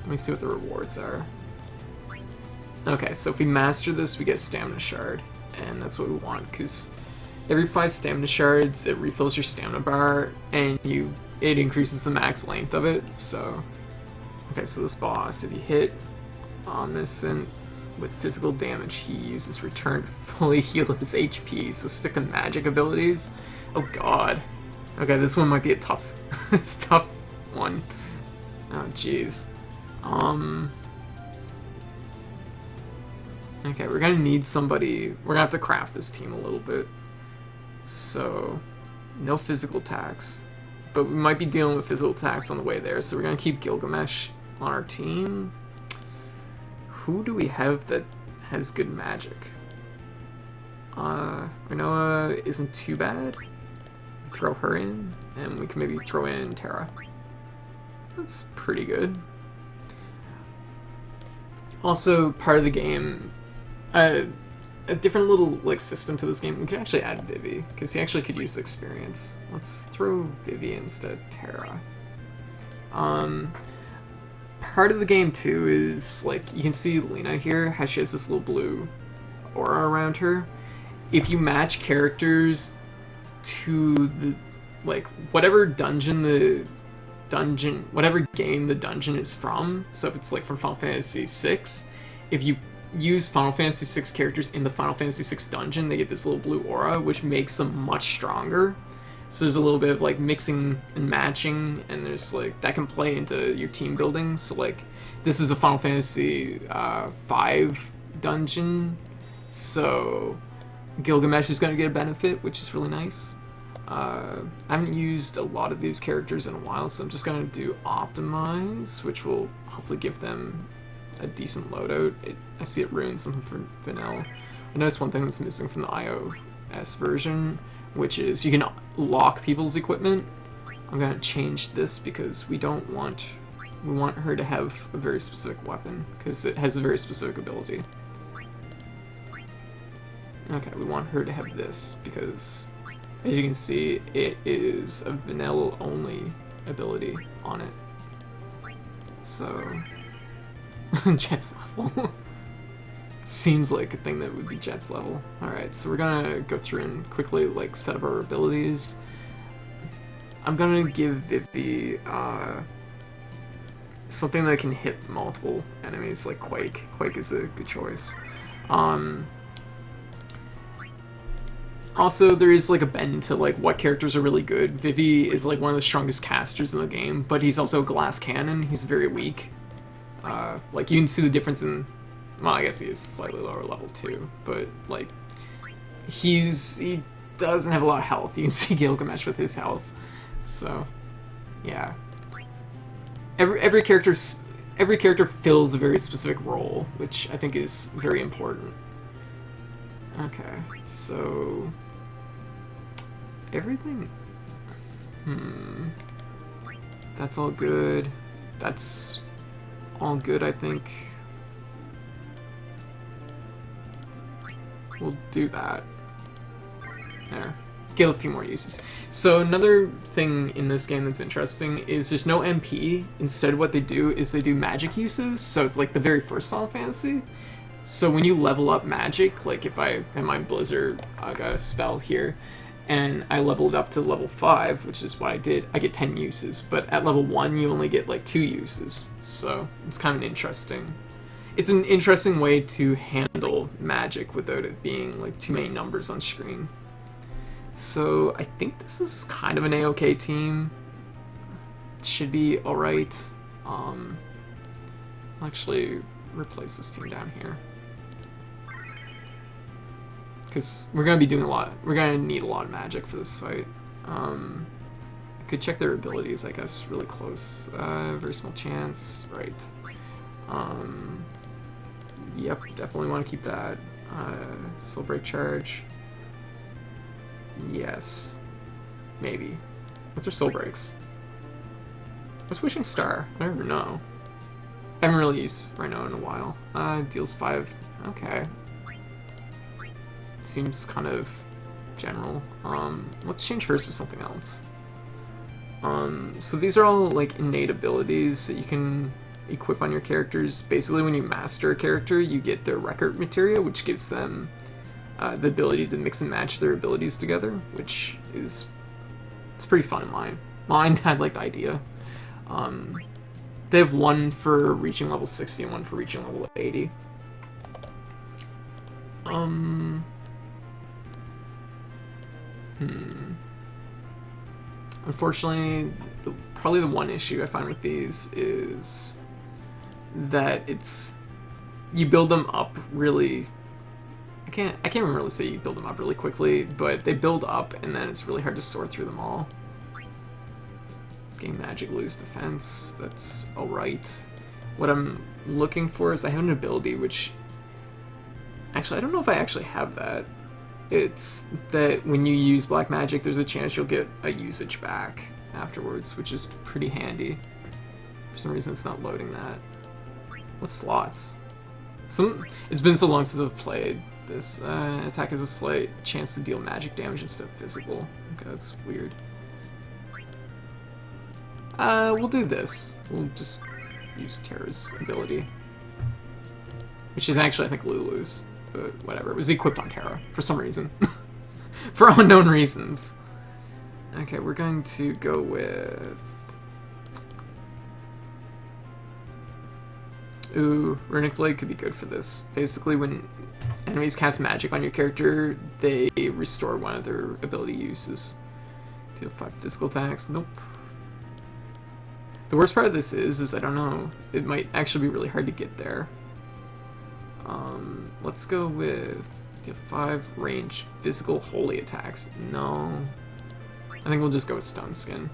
Let me see what the rewards are. Okay, so if we master this, we get Stamina Shard, and that's what we want, because every 5 Stamina Shards, it refills your stamina bar, and it increases the max length of it, so... Okay, so this boss, if you hit Omniscient with physical damage, he uses Return to fully heal his HP, so stick to magic abilities. Oh god. Okay, this one might be a tough, tough one. Oh jeez. Okay, we're gonna need somebody, we're gonna have to craft this team a little bit. So, No physical attacks. But we might be dealing with physical attacks on the way there, so we're going to keep Gilgamesh on our team. Who do we have that has good magic? Rinoa isn't too bad. Throw her in, and we can maybe throw in Terra. That's pretty good. Also, part of the game, a different little like system to this game. We could actually add Vivi because he actually could use the experience. Let's throw Vivi instead of Terra. Part of the game too is like you can see Lena here how she has this little blue aura around her. If you match characters to the like whatever whatever game the dungeon is from, so if it's like from Final Fantasy VI, if you use Final Fantasy VI characters in the Final Fantasy VI dungeon, they get this little blue aura, which makes them much stronger. So there's a little bit of like mixing and matching, and there's like that can play into your team building. So like this is a Final Fantasy V dungeon, so Gilgamesh is going to get a benefit, which is really nice. I haven't used a lot of these characters in a while, so I'm just going to do Optimize, which will hopefully give them a decent loadout. I see it ruins something for Vanilla. I noticed one thing that's missing from the iOS version, which is you can lock people's equipment. I'm going to change this because we want her to have a very specific weapon, because it has a very specific ability. Okay, we want her to have this because, as you can see, it is a vanilla-only ability on it. So, Jet's level. Seems like a thing that would be Jet's level. Alright, so we're gonna go through and quickly like set up our abilities. I'm gonna give Vivi something that can hit multiple enemies, like Quake. Quake is a good choice. Also, there is like a bend to like what characters are really good. Vivi is like one of the strongest casters in the game, but he's also a glass cannon. He's very weak. Like you can see the difference in, well, I guess he is slightly lower level too, but like he doesn't have a lot of health. You can see Gilgamesh with his health. So, yeah. Every character fills a very specific role, which I think is very important. Okay, so everything. That's all good. That's all good, I think. We'll do that. There. Get a few more uses. So another thing in this game that's interesting is there's no MP. Instead, what they do is they do magic uses. So it's like the very first Final Fantasy. So when you level up magic, like if I have my Blizzard, I got a spell here, and I leveled up to level 5, which is what I did, I get 10 uses. But at level 1, you only get like 2 uses. So it's kind of interesting. It's an interesting way to handle magic without it being like too many numbers on screen. So I think this is kind of an A-OK team. It should be alright. I'll actually replace this team down here, because we're going to be doing we're going to need a lot of magic for this fight. I could check their abilities, I guess, really close. Very small chance, right. Yep, definitely want to keep that. Soul Break Charge. Yes. Maybe. What's our Soul Breaks? What's Wishing Star? I don't even know. I haven't really used Rhino in a while. Deals 5. Okay. Seems kind of general. Let's change hers to something else. So these are all like innate abilities that you can equip on your characters. Basically, when you master a character, you get their record materia, which gives them the ability to mix and match their abilities together, which is pretty fun in mine. Mine had like the idea. They have one for reaching level 60 and one for reaching level 80. Unfortunately, probably the one issue I find with these is that you build them up really I can't really say you build them up really quickly, but they build up, and then it's really hard to sort through them all. Gain magic, lose defense. That's alright. What I'm looking for is I have an ability which... Actually, I don't know if I actually have that. It's that when you use black magic, there's a chance you'll get a usage back afterwards, which is pretty handy. For some reason, it's not loading that. What slots? It's been so long since I've played. This attack has a slight chance to deal magic damage instead of physical. Okay, that's weird. We'll do this. We'll just use Terra's ability. Which is actually, I think, Lulu's. But whatever. It was equipped on Terra for some reason. For unknown reasons. Okay, we're going to go with... Ooh, Runic Blade could be good for this. Basically, when enemies cast magic on your character, they restore one of their ability uses. Deal 5 physical attacks. Nope. The worst part of this is I don't know. It might actually be really hard to get there. Let's go with deal 5 range physical holy attacks. No. I think we'll just go with Stone Skin.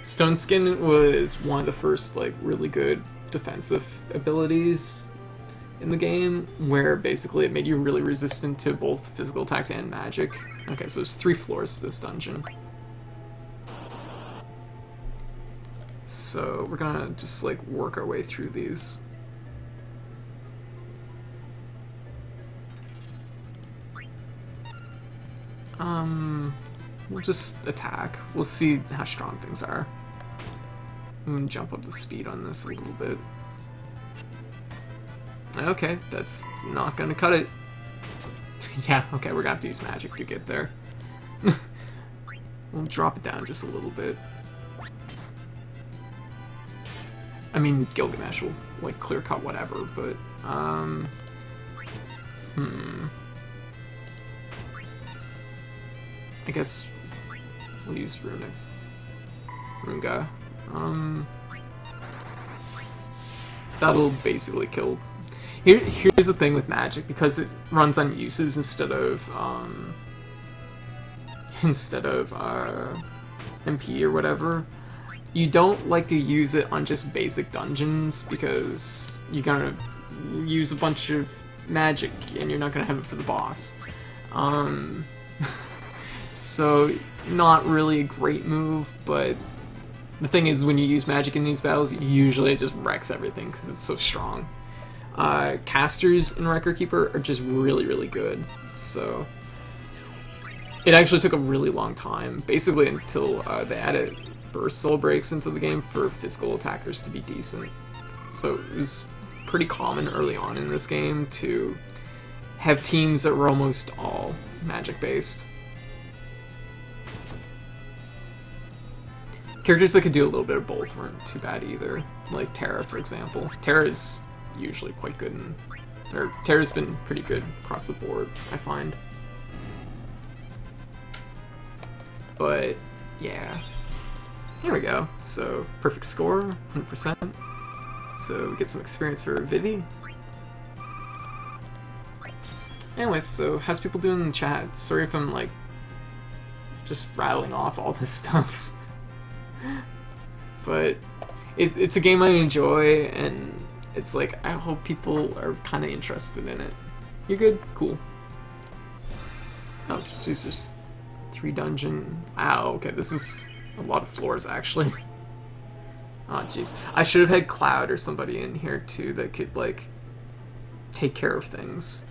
Stone Skin was one of the first, like, really good defensive abilities in the game, where basically it made you really resistant to both physical attacks and magic. Okay, so there's 3 floors to this dungeon. So we're gonna just, like, work our way through these. We'll just attack. We'll see how strong things are. I'm gonna jump up the speed on this a little bit. Okay, that's not gonna cut it. Yeah, okay, we're gonna have to use magic to get there. We'll drop it down just a little bit. I mean, Gilgamesh will, like, clear cut whatever, but, I guess we'll use Runga. That'll basically kill. Here's the thing with magic, because it runs on uses instead of MP or whatever. You don't like to use it on just basic dungeons because you're gonna use a bunch of magic and you're not gonna have it for the boss. So, not really a great move, but the thing is, when you use magic in these battles, usually it just wrecks everything because it's so strong. Casters in Record Keeper are just really, really good, so... It actually took a really long time, basically until they added Burst Soul Breaks into the game for physical attackers to be decent. So it was pretty common early on in this game to have teams that were almost all magic-based. Characters that could do a little bit of both weren't too bad either. Like Terra, for example. Terra is usually quite good, Terra's been pretty good across the board, I find. But, yeah. There we go. So, perfect score, 100%. So, we get some experience for Vivi. Anyways, so, how's people doing in the chat? Sorry if I'm, like, just rattling off all this stuff. But it's a game I enjoy, and it's like, I hope people are kind of interested in it. You're good? Cool. Oh, jeez, there's 3 dungeon. Ow, okay, this is a lot of floors, actually. Oh, jeez. I should have had Cloud or somebody in here, too, that could, like, take care of things.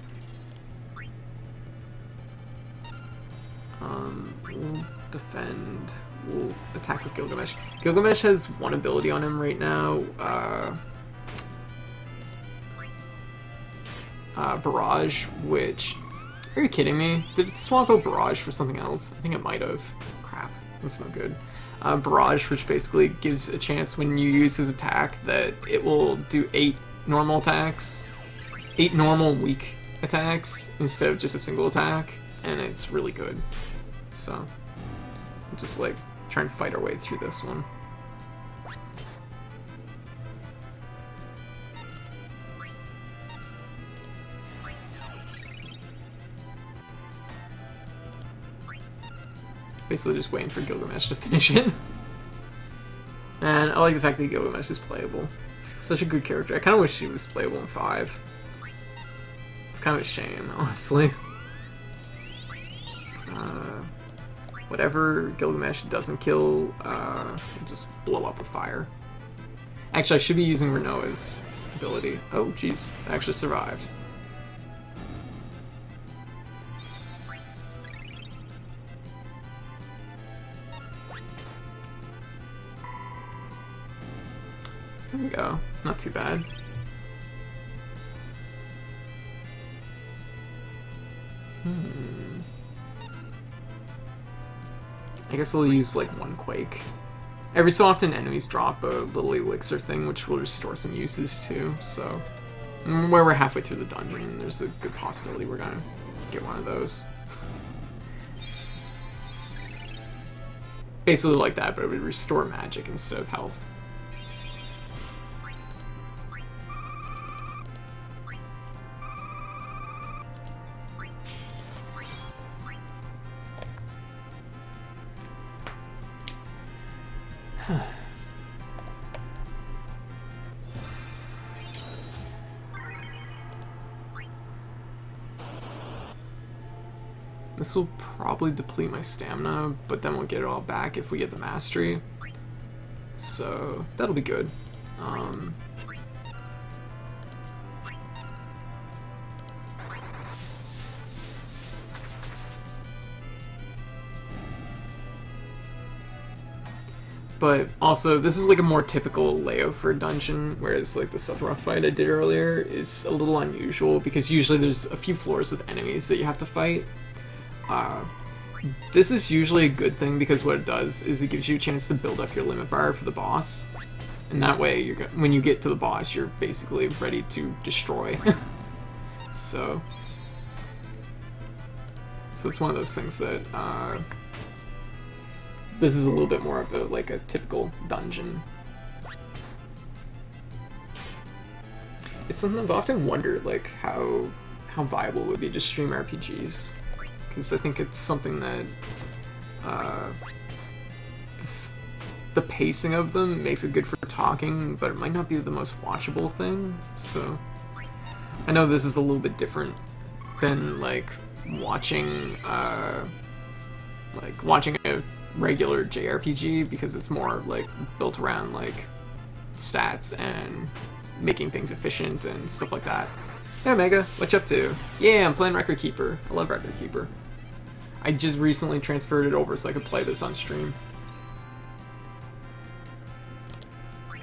We'll defend. We'll attack with Gilgamesh. Gilgamesh has one ability on him right now. Barrage, which... Are you kidding me? Did it swap out Barrage for something else? I think it might have. Crap, that's no good. Barrage, which basically gives a chance when you use his attack that it will do 8 normal attacks. 8 normal weak attacks instead of just a single attack, and it's really good. So, just like trying to fight our way through this one. Basically just waiting for Gilgamesh to finish it. And I like the fact that Gilgamesh is playable. Such a good character. I kind of wish he was playable in 5. It's kind of a shame, honestly. Whatever Gilgamesh doesn't kill, it'll just blow up with fire. Actually, I should be using Renoa's ability. Oh, jeez. I actually survived. There we go. Not too bad. I guess I'll use like one Quake. Every so often enemies drop a little elixir thing, which will restore some uses too, so... Where we're halfway through the dungeon, there's a good possibility we're gonna get one of those. Basically like that, but it would restore magic instead of health. This will probably deplete my stamina, but then we'll get it all back if we get the mastery. So that'll be good. But also, this is like a more typical layout for a dungeon, whereas like the Sephiroth fight I did earlier is a little unusual because usually there's a few floors with enemies that you have to fight. This is usually a good thing because what it does is it gives you a chance to build up your limit bar for the boss, and that way you're when you get to the boss, you're basically ready to destroy. so it's one of those things that this is a little bit more of a like a typical dungeon. It's something I've often wondered, like how viable it would be to stream RPGs. Because I think it's something that the pacing of them makes it good for talking, but it might not be the most watchable thing. So I know this is a little bit different than like watching a regular JRPG, because it's more like built around like stats and making things efficient and stuff like that. Hey Mega, what you up to? Yeah, I'm playing Record Keeper. I love Record Keeper. I just recently transferred it over so I could play this on stream.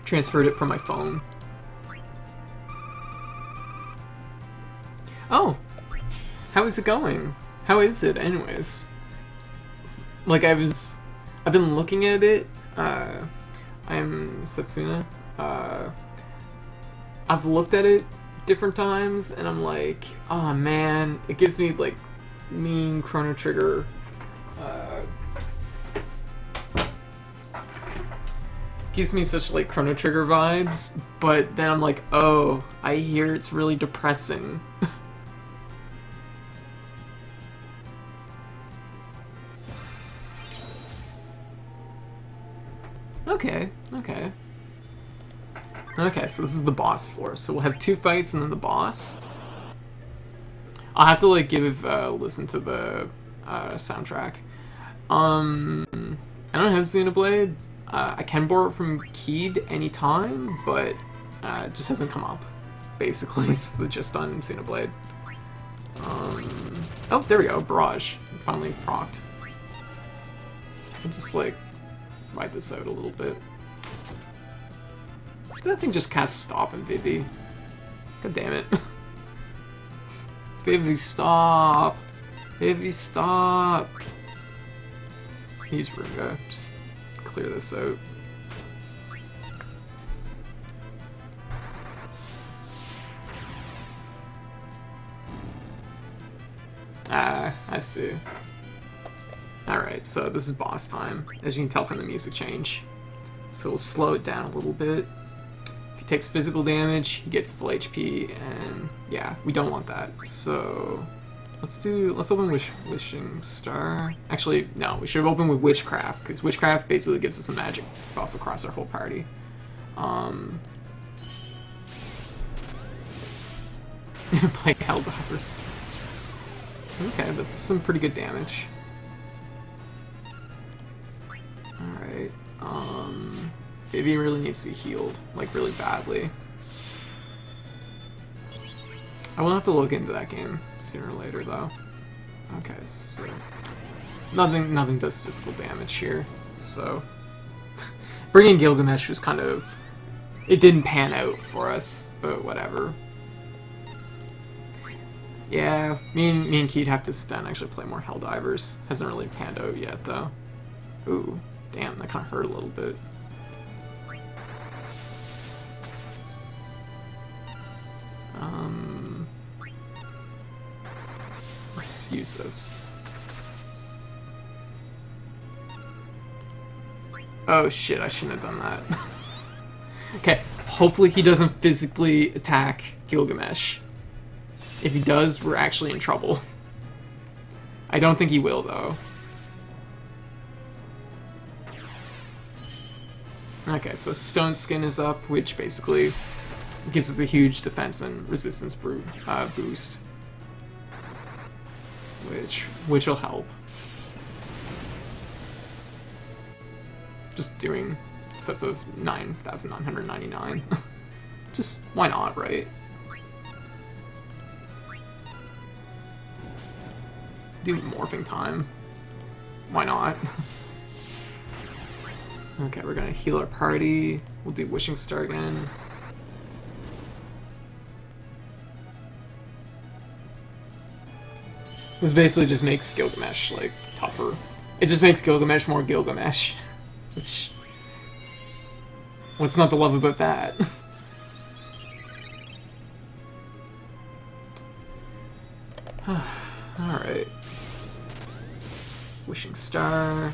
Transferred it from my phone. Oh! How is it going? How is it, anyways? Like, I've been looking at it. I'm Setsuna. I've looked at it different times, and I'm like, oh man, it gives me, like, mean Chrono Trigger gives me such like Chrono Trigger vibes, but then I'm like, oh, I hear it's really depressing. Okay, so this is the boss floor, so we'll have 2 fights and then the boss. I'll have to like give listen to the soundtrack. I don't have Xenoblade. I can borrow it from Keed anytime, but it just hasn't come up. Basically, it's the gist on Xenoblade. Oh, there we go. Barrage. Finally procced. I'll just like ride this out a little bit. That thing just casts Stop and Vivi. God damn it. Vivi, stop! Vivi, stop! Use Runga. Just clear this out. Ah, I see. Alright, so this is boss time, as you can tell from the music change. So we'll slow it down a little bit. If he takes physical damage, he gets full HP, and yeah, we don't want that. So Let's open with Wishing Star. Actually, no, we should have opened with Witchcraft, because Witchcraft basically gives us a magic buff across our whole party. Play Helldivers. Okay, that's some pretty good damage. Alright, Vivi really needs to be healed, like, really badly. I will have to look into that game sooner or later, though. Okay, so nothing does physical damage here. So bringing Gilgamesh was kind of, it didn't pan out for us, but whatever. Yeah, me and Keith have to sit down and actually play more Helldivers. Hasn't really panned out yet, though. Ooh, damn, that kind of hurt a little bit. Let's use this. Oh shit, I shouldn't have done that. Okay, hopefully he doesn't physically attack Gilgamesh. If he does, we're actually in trouble. I don't think he will, though. Okay, so Stone Skin is up, which basically gives us a huge defense and resistance boost. Which will help. Just doing sets of 9,999. Just, why not, right? Do morphing time. Why not? Okay, we're gonna heal our party. We'll do Wishing Star again. This basically just makes Gilgamesh, like, tougher. It just makes Gilgamesh more Gilgamesh. Which... what's not to love about that? Alright. Wishing Star.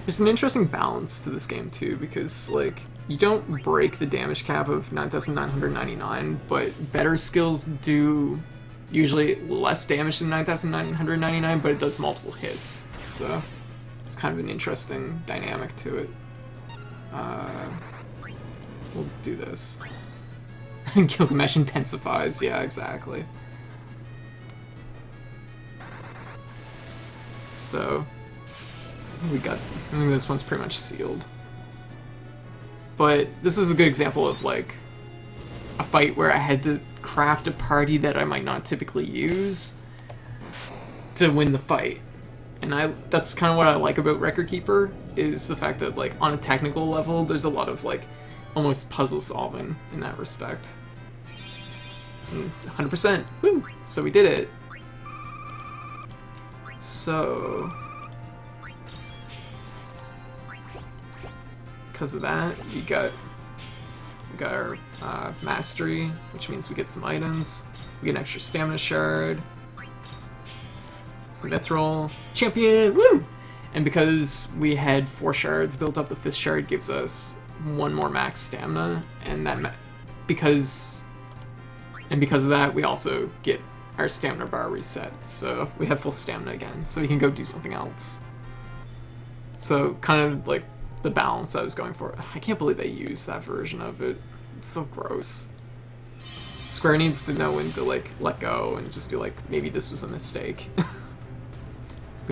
There's an interesting balance to this game, too, because, like, you don't break the damage cap of 9,999, but better skills do usually less damage than 9,999, but it does multiple hits, so it's kind of an interesting dynamic to it. We'll do this. Gilgamesh intensifies, yeah, exactly. So, I think this one's pretty much sealed. But this is a good example of, like, a fight where I had to craft a party that I might not typically use to win the fight. And that's kind of what I like about Record Keeper, is the fact that, like, on a technical level, there's a lot of, like, almost puzzle solving in that respect. 100%! Woo! So we did it! So... because of that, we got our mastery, which means we get some items. We get an extra stamina shard, some mithril, champion, woo! And because we had 4 shards built up, the 5th shard gives us 1 more max stamina, and that because of that, we also get our stamina bar reset, so we have full stamina again, so we can go do something else. So kind of like the balance I was going for. I can't believe they used that version of it. It's so gross. Square needs to know when to, like, let go and just be like, maybe this was a mistake.